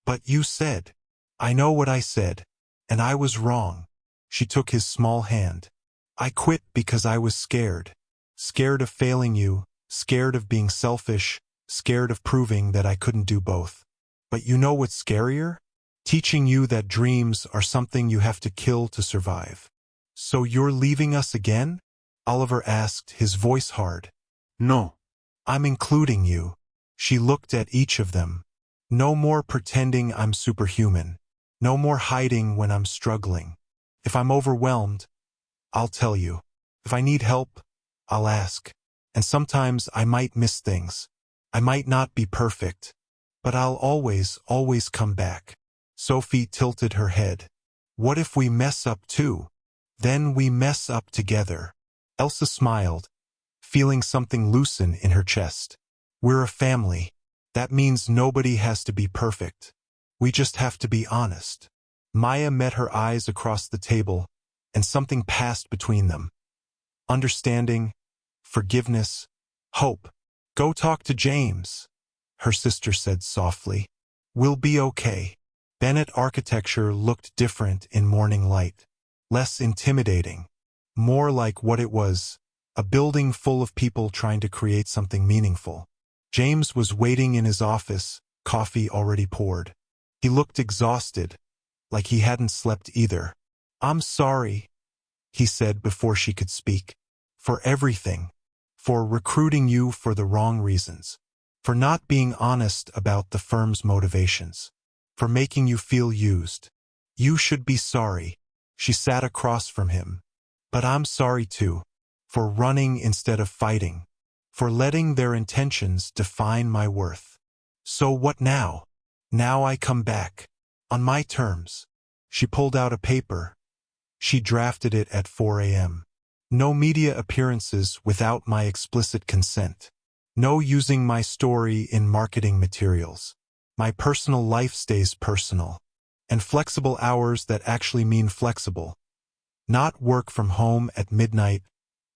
"But you said." "I know what I said, and I was wrong." She took his small hand. "I quit because I was scared. Scared of failing you, scared of being selfish, scared of proving that I couldn't do both. But you know what's scarier? Teaching you that dreams are something you have to kill to survive." "So you're leaving us again?" Oliver asked, his voice hard. No. "I'm including you." She looked at each of them. "No more pretending I'm superhuman. No more hiding when I'm struggling. If I'm overwhelmed, I'll tell you. If I need help, I'll ask. And sometimes I might miss things. I might not be perfect. But I'll always, always come back." Sophie tilted her head. "What if we mess up too? Then we mess up together." Elsa smiled, feeling something loosen in her chest. "We're a family. That means nobody has to be perfect. We just have to be honest." Maya met her eyes across the table, and something passed between them. Understanding, forgiveness, hope. "Go talk to James," her sister said softly. "We'll be okay." Bennett architecture looked different in morning light. Less intimidating. More like what it was, a building full of people trying to create something meaningful. James was waiting in his office, coffee already poured. He looked exhausted, like he hadn't slept either. "I'm sorry," he said before she could speak. "For everything. For recruiting you for the wrong reasons. For not being honest about the firm's motivations. For making you feel used. You should be sorry." She sat across from him. "But I'm sorry too. For running instead of fighting. For letting their intentions define my worth. So what now? Now I come back. On my terms." She pulled out a paper. She drafted it at 4 a.m. "No media appearances without my explicit consent. No using my story in marketing materials. My personal life stays personal. And flexible hours that actually mean flexible. Not work from home at midnight.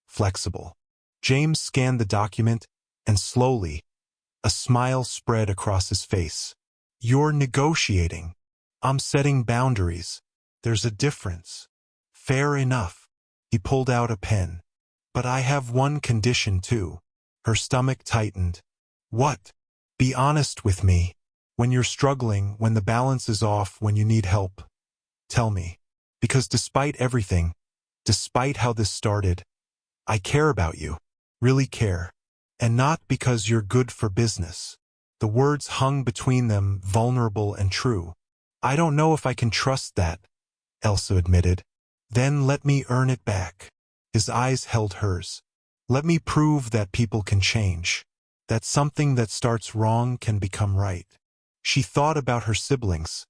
Flexible." James scanned the document, and slowly, a smile spread across his face. "You're negotiating. I'm setting boundaries. There's a difference." "Fair enough." He pulled out a pen. "But I have one condition too." Her stomach tightened. "What?" "Be honest with me. When you're struggling, when the balance is off, when you need help. Tell me. Because despite everything, despite how this started, I care about you. Really care. And not because you're good for business." The words hung between them, vulnerable and true. "I don't know if I can trust that," Elsa admitted. "Then let me earn it back." His eyes held hers. "Let me prove that people can change. That something that starts wrong can become right." She thought about her siblings.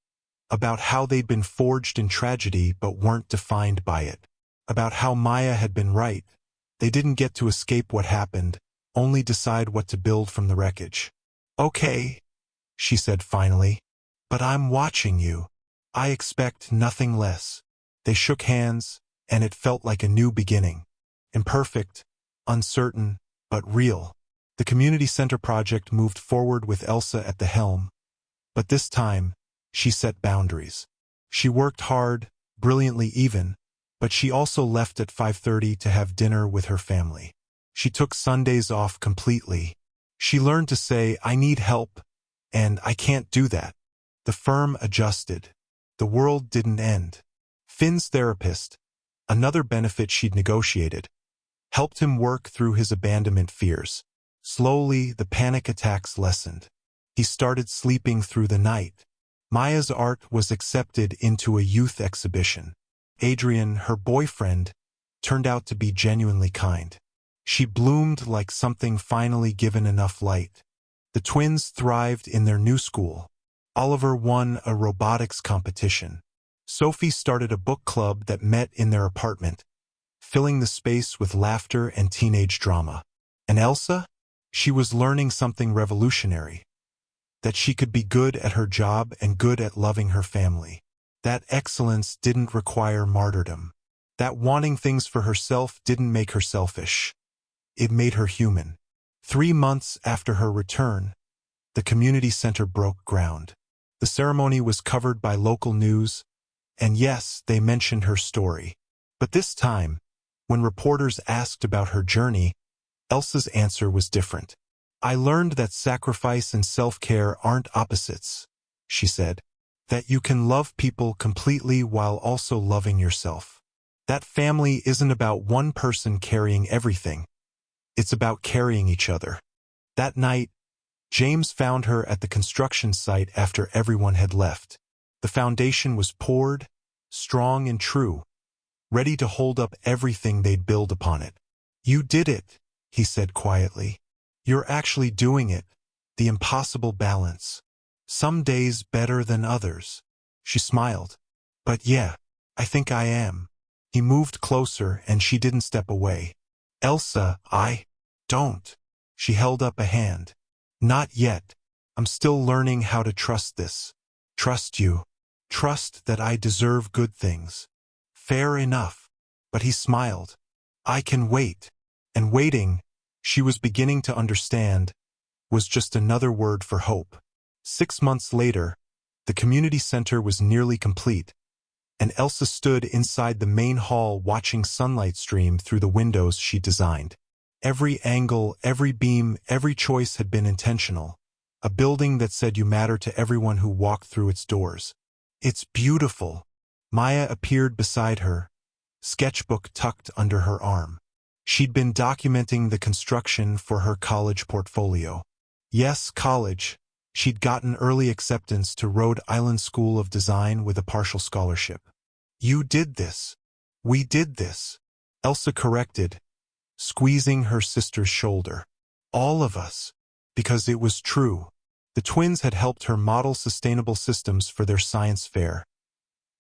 About how they'd been forged in tragedy but weren't defined by it. About how Maya had been right. They didn't get to escape what happened, only decide what to build from the wreckage. "Okay," she said finally. "But I'm watching you. I expect nothing less." They shook hands, and it felt like a new beginning. Imperfect, uncertain, but real. The community center project moved forward with Elsa at the helm. But this time, she set boundaries. She worked hard, brilliantly even, but she also left at 5:30 to have dinner with her family. She took Sundays off completely. She learned to say, "I need help," and "I can't do that." The firm adjusted. The world didn't end. Finn's therapist, another benefit she'd negotiated, helped him work through his abandonment fears. Slowly, the panic attacks lessened. He started sleeping through the night. Maya's art was accepted into a youth exhibition. Adrian, her boyfriend, turned out to be genuinely kind. She bloomed like something finally given enough light. The twins thrived in their new school. Oliver won a robotics competition. Sophie started a book club that met in their apartment, filling the space with laughter and teenage drama. And Elsa? She was learning something revolutionary, that she could be good at her job and good at loving her family. That excellence didn't require martyrdom. That wanting things for herself didn't make her selfish. It made her human. 3 months after her return, the community center broke ground. The ceremony was covered by local news, and yes, they mentioned her story. But this time, when reporters asked about her journey, Elsa's answer was different. "I learned that sacrifice and self-care aren't opposites," she said. "That you can love people completely while also loving yourself. That family isn't about one person carrying everything. It's about carrying each other." That night, James found her at the construction site after everyone had left. The foundation was poured, strong and true, ready to hold up everything they'd build upon it. "You did it," he said quietly. "You're actually doing it, the impossible balance. Some days better than others." She smiled. "But yeah, I think I am." He moved closer and she didn't step away. "Elsa, I don't." She held up a hand. "Not yet. I'm still learning how to trust this. Trust you. Trust that I deserve good things." "Fair enough." But he smiled. "I can wait." And waiting, she was beginning to understand, was just another word for hope. 6 months later, the community center was nearly complete, and Elsa stood inside the main hall watching sunlight stream through the windows she designed. Every angle, every beam, every choice had been intentional. A building that said you matter to everyone who walked through its doors. "It's beautiful." Maya appeared beside her, sketchbook tucked under her arm. She'd been documenting the construction for her college portfolio. Yes, college. She'd gotten early acceptance to Rhode Island School of Design with a partial scholarship. "You did this. We did this," Elsa corrected, squeezing her sister's shoulder. "All of us." Because it was true. The twins had helped her model sustainable systems for their science fair.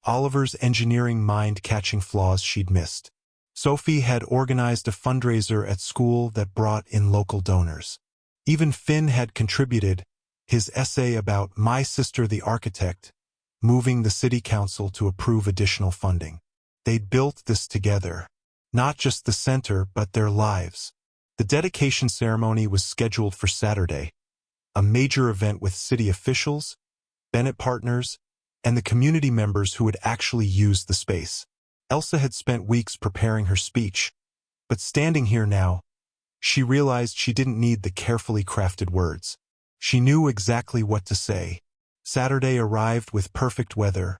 Oliver's engineering mind catching flaws she'd missed. Sophie had organized a fundraiser at school that brought in local donors. Even Finn had contributed, his essay about "My Sister the Architect," moving the city council to approve additional funding. They'd built this together. Not just the center, but their lives. The dedication ceremony was scheduled for Saturday, a major event with city officials, Bennett partners, and the community members who would actually use the space. Elsa had spent weeks preparing her speech, but standing here now, she realized she didn't need the carefully crafted words. She knew exactly what to say. Saturday arrived with perfect weather,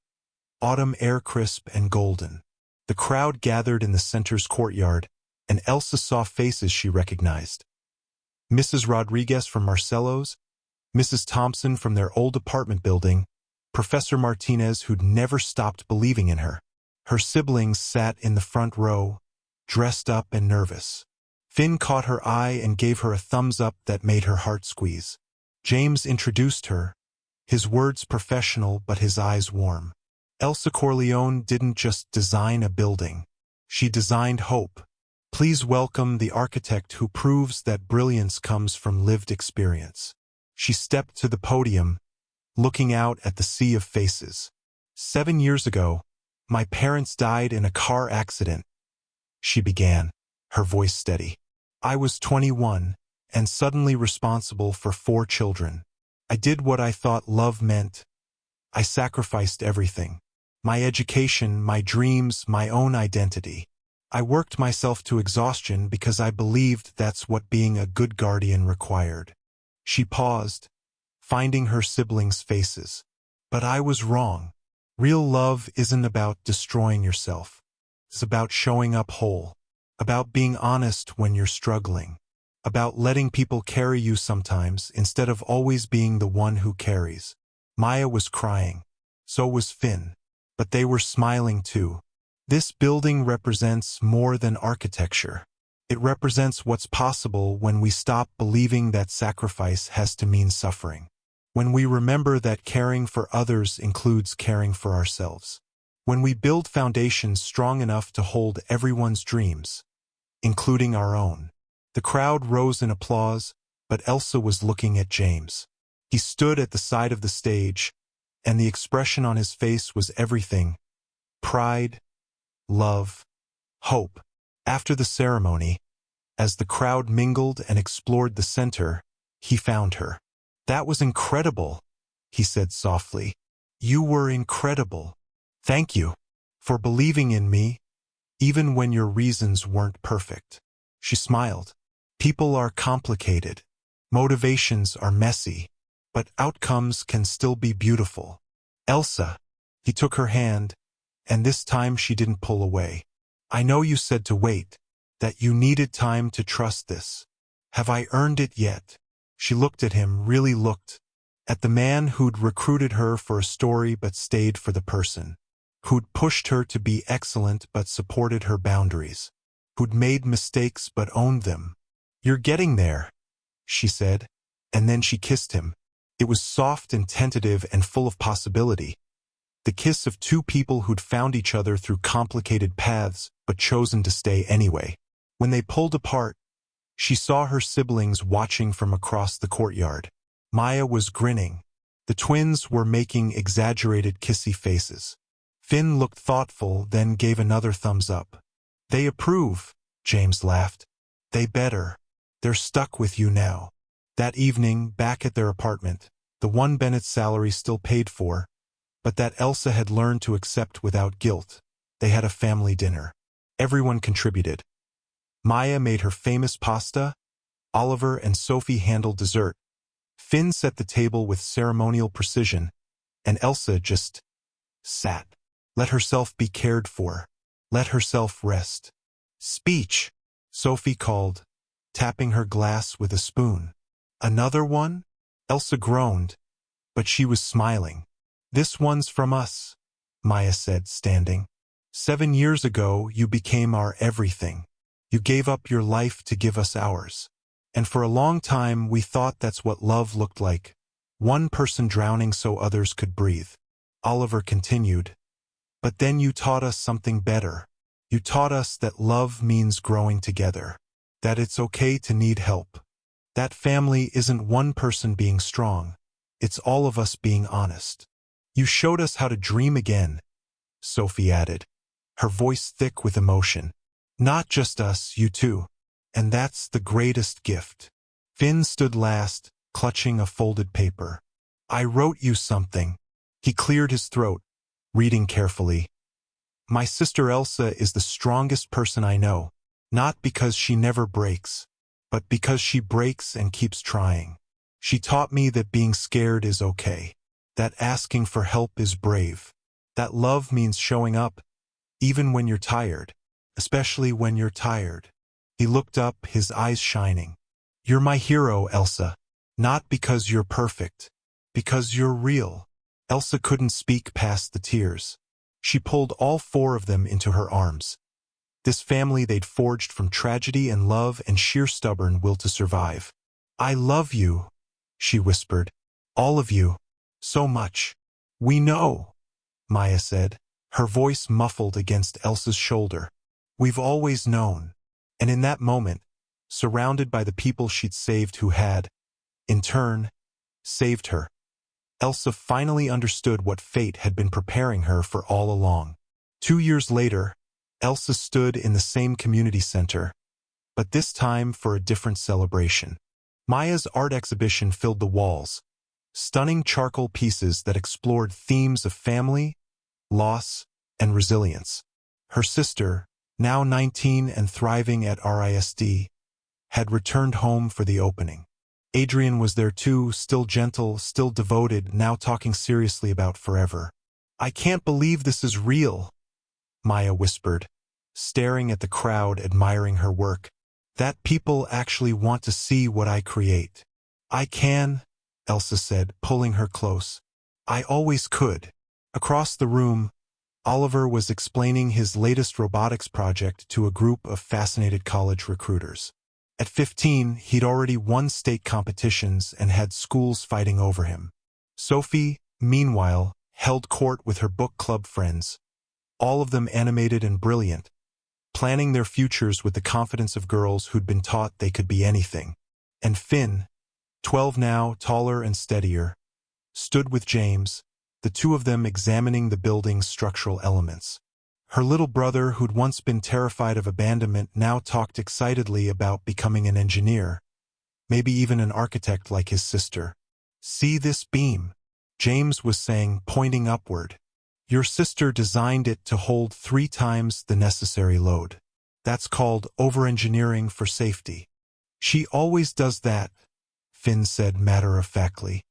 autumn air crisp and golden. The crowd gathered in the center's courtyard, and Elsa saw faces she recognized. Mrs. Rodriguez from Marcelo's, Mrs. Thompson from their old apartment building, Professor Martinez who'd never stopped believing in her. Her siblings sat in the front row, dressed up and nervous. Finn caught her eye and gave her a thumbs up that made her heart squeeze. James introduced her, his words professional but his eyes warm. Elsa Corleone didn't just design a building. She designed hope. Please welcome the architect who proves that brilliance comes from lived experience. She stepped to the podium, looking out at the sea of faces. 7 years ago, my parents died in a car accident, she began, her voice steady. I was 21, and suddenly responsible for 4 children. I did what I thought love meant. I sacrificed everything. My education, my dreams, my own identity. I worked myself to exhaustion because I believed that's what being a good guardian required. She paused, finding her siblings' faces. But I was wrong. Real love isn't about destroying yourself. It's about showing up whole. About being honest when you're struggling. About letting people carry you sometimes instead of always being the one who carries. Maya was crying. So was Finn. But they were smiling too. This building represents more than architecture. It represents what's possible when we stop believing that sacrifice has to mean suffering. When we remember that caring for others includes caring for ourselves. When we build foundations strong enough to hold everyone's dreams, including our own. The crowd rose in applause, but Elsa was looking at James. He stood at the side of the stage, and the expression on his face was everything: pride, love, hope. After the ceremony, as the crowd mingled and explored the center, he found her. "That was incredible," he said softly. "You were incredible. Thank you for believing in me, even when your reasons weren't perfect." She smiled. "People are complicated. Motivations are messy, but outcomes can still be beautiful." "Elsa," he took her hand, and this time she didn't pull away. "I know you said to wait, that you needed time to trust this. Have I earned it yet?" She looked at him, really looked, at the man who'd recruited her for a story but stayed for the person, who'd pushed her to be excellent but supported her boundaries, who'd made mistakes but owned them. "You're getting there," she said, and then she kissed him. It was soft and tentative and full of possibility. The kiss of two people who'd found each other through complicated paths but chosen to stay anyway. When they pulled apart, she saw her siblings watching from across the courtyard. Maya was grinning. The twins were making exaggerated kissy faces. Finn looked thoughtful, then gave another thumbs up. "They approve," James laughed. "They better. They're stuck with you now." That evening, back at their apartment, the one Bennett's salary still paid for, but that Elsa had learned to accept without guilt, they had a family dinner. Everyone contributed. Maya made her famous pasta, Oliver and Sophie handled dessert, Finn set the table with ceremonial precision, and Elsa just sat. Let herself be cared for. Let herself rest. "Speech," Sophie called, tapping her glass with a spoon. "Another one?" Elsa groaned, but she was smiling. "This one's from us," Maya said, standing. "7 years ago, you became our everything. You gave up your life to give us ours. And for a long time, we thought that's what love looked like. One person drowning so others could breathe." Oliver continued, "But then you taught us something better. You taught us that love means growing together. That it's okay to need help. That family isn't one person being strong. It's all of us being honest. You showed us how to dream again," Sophie added, her voice thick with emotion. "Not just us, you too. And that's the greatest gift." Finn stood last, clutching a folded paper. "I wrote you something." He cleared his throat, reading carefully. "My sister Elsa is the strongest person I know, not because she never breaks, but because she breaks and keeps trying. She taught me that being scared is okay, that asking for help is brave, that love means showing up, even when you're tired, especially when you're tired." He looked up, his eyes shining. "You're my hero, Elsa. Not because you're perfect, because you're real." Elsa couldn't speak past the tears. She pulled all 4 of them into her arms. This family they'd forged from tragedy and love and sheer stubborn will to survive. "I love you," she whispered. "All of you. So much." "We know," Maya said, her voice muffled against Elsa's shoulder. "We've always known." And in that moment, surrounded by the people she'd saved who had, in turn, saved her, Elsa finally understood what fate had been preparing her for all along. 2 years later, Elsa stood in the same community center, but this time for a different celebration. Maya's art exhibition filled the walls, stunning charcoal pieces that explored themes of family, loss, and resilience. Her sister, now 19 and thriving at RISD, had returned home for the opening. Adrian was there too, still gentle, still devoted, now talking seriously about forever. "I can't believe this is real," Maya whispered, staring at the crowd admiring her work. "That people actually want to see what I create." "I can," Elsa said, pulling her close. "I always could." Across the room, Oliver was explaining his latest robotics project to a group of fascinated college recruiters. At 15, he'd already won state competitions and had schools fighting over him. Sophie, meanwhile, held court with her book club friends, all of them animated and brilliant, planning their futures with the confidence of girls who'd been taught they could be anything. And Finn, 12 now, taller and steadier, stood with James, the two of them examining the building's structural elements. Her little brother, who'd once been terrified of abandonment, now talked excitedly about becoming an engineer, maybe even an architect like his sister. "See this beam?" James was saying, pointing upward. "Your sister designed it to hold 3 times the necessary load. That's called over-engineering for safety." "She always does that," Finn said matter-of-factly.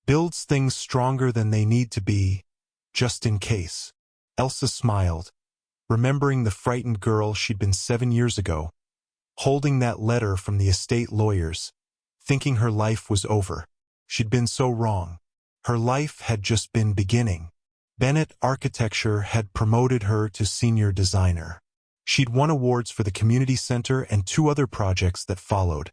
"Builds things stronger than they need to be, just in case." Elsa smiled, remembering the frightened girl she'd been 7 years ago, holding that letter from the estate lawyers, thinking her life was over. She'd been so wrong. Her life had just been beginning. Bennett Architecture had promoted her to senior designer. She'd won awards for the community center and 2 other projects that followed,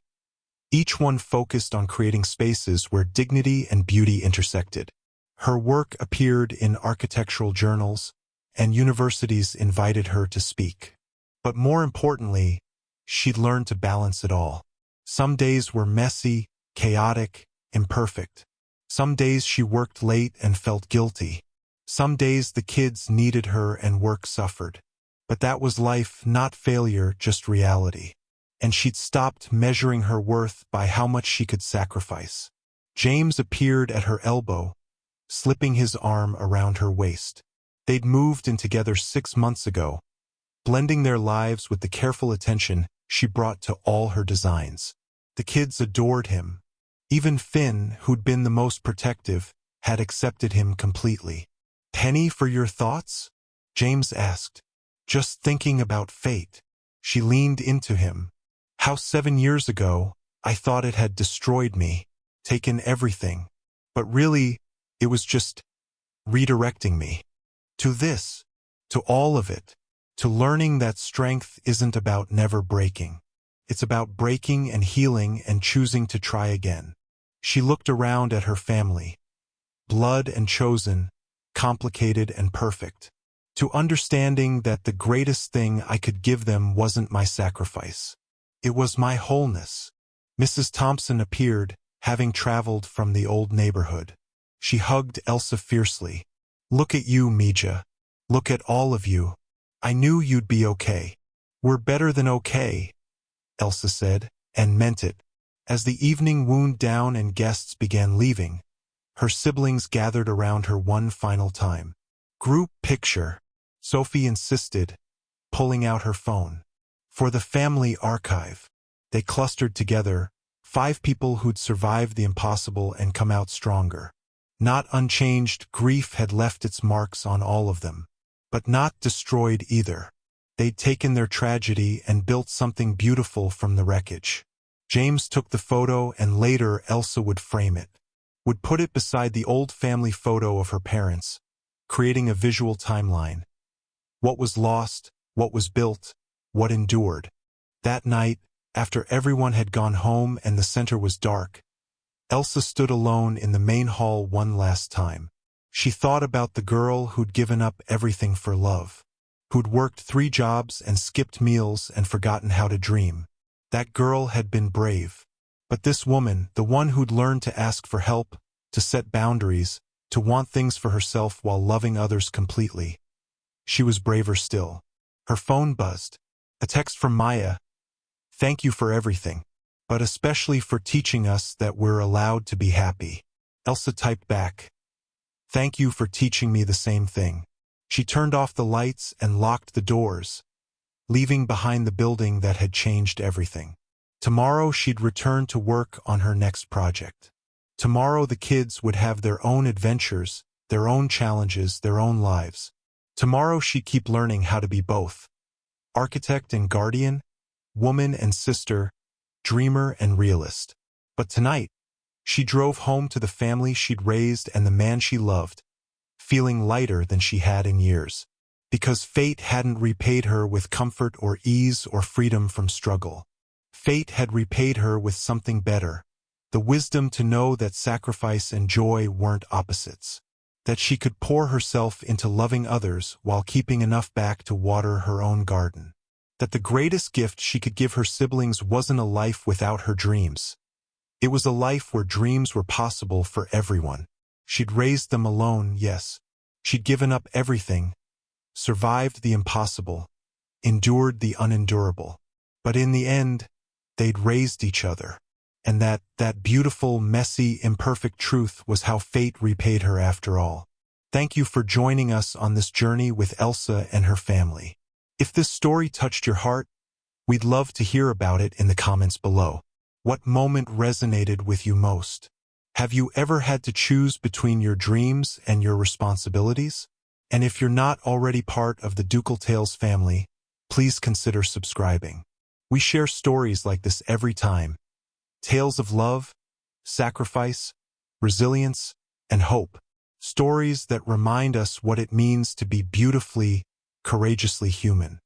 each one focused on creating spaces where dignity and beauty intersected. Her work appeared in architectural journals, and universities invited her to speak. But more importantly, she'd learned to balance it all. Some days were messy, chaotic, imperfect. Some days she worked late and felt guilty. Some days the kids needed her and work suffered. But that was life, not failure, just reality. And she'd stopped measuring her worth by how much she could sacrifice. James appeared at her elbow, slipping his arm around her waist. They'd moved in together 6 months ago, blending their lives with the careful attention she brought to all her designs. The kids adored him. Even Finn, who'd been the most protective, had accepted him completely. "Penny, for your thoughts?" James asked. "Just thinking about fate." She leaned into him. "How 7 years ago, I thought it had destroyed me, taken everything. But really, it was just redirecting me. To this, to all of it, to learning that strength isn't about never breaking. It's about breaking and healing and choosing to try again." She looked around at her family. Blood and chosen, complicated and perfect. To understanding that the greatest thing I could give them wasn't my sacrifice. It was my wholeness. Mrs. Thompson appeared, having traveled from the old neighborhood. She hugged Elsa fiercely. "Look at you, Mija. Look at all of you. I knew you'd be okay." "We're better than okay," Elsa said, and meant it. As the evening wound down and guests began leaving, her siblings gathered around her one final time. "Group picture," Sophie insisted, pulling out her phone. "For the family archive." They clustered together, 5 people who'd survived the impossible and come out stronger. Not unchanged, grief had left its marks on all of them. But not destroyed either. They'd taken their tragedy and built something beautiful from the wreckage. James took the photo, and later Elsa would frame it. Would put it beside the old family photo of her parents, creating a visual timeline. What was lost, what was built, what endured. That night, after everyone had gone home and the center was dark, Elsa stood alone in the main hall one last time. She thought about the girl who'd given up everything for love, who'd worked 3 jobs and skipped meals and forgotten how to dream. That girl had been brave. But this woman, the one who'd learned to ask for help, to set boundaries, to want things for herself while loving others completely, she was braver still. Her phone buzzed. A text from Maya. "Thank you for everything, but especially for teaching us that we're allowed to be happy." Elsa typed back, "Thank you for teaching me the same thing." She turned off the lights and locked the doors, leaving behind the building that had changed everything. Tomorrow she'd return to work on her next project. Tomorrow the kids would have their own adventures, their own challenges, their own lives. Tomorrow she'd keep learning how to be both. Architect and guardian, woman and sister, dreamer and realist. But tonight, she drove home to the family she'd raised and the man she loved, feeling lighter than she had in years. Because fate hadn't repaid her with comfort or ease or freedom from struggle. Fate had repaid her with something better, the wisdom to know that sacrifice and joy weren't opposites, that she could pour herself into loving others while keeping enough back to water her own garden, that the greatest gift she could give her siblings wasn't a life without her dreams. It was a life where dreams were possible for everyone. She'd raised them alone, yes. She'd given up everything, survived the impossible, endured the unendurable. But in the end, they'd raised each other. And that beautiful, messy, imperfect truth was how fate repaid her after all. Thank you for joining us on this journey with Elsa and her family. If this story touched your heart, we'd love to hear about it in the comments below. What moment resonated with you most? Have you ever had to choose between your dreams and your responsibilities? And if you're not already part of the Ducal Tales family, please consider subscribing. We share stories like this every time. Tales of love, sacrifice, resilience, and hope. Stories that remind us what it means to be beautifully, courageously human.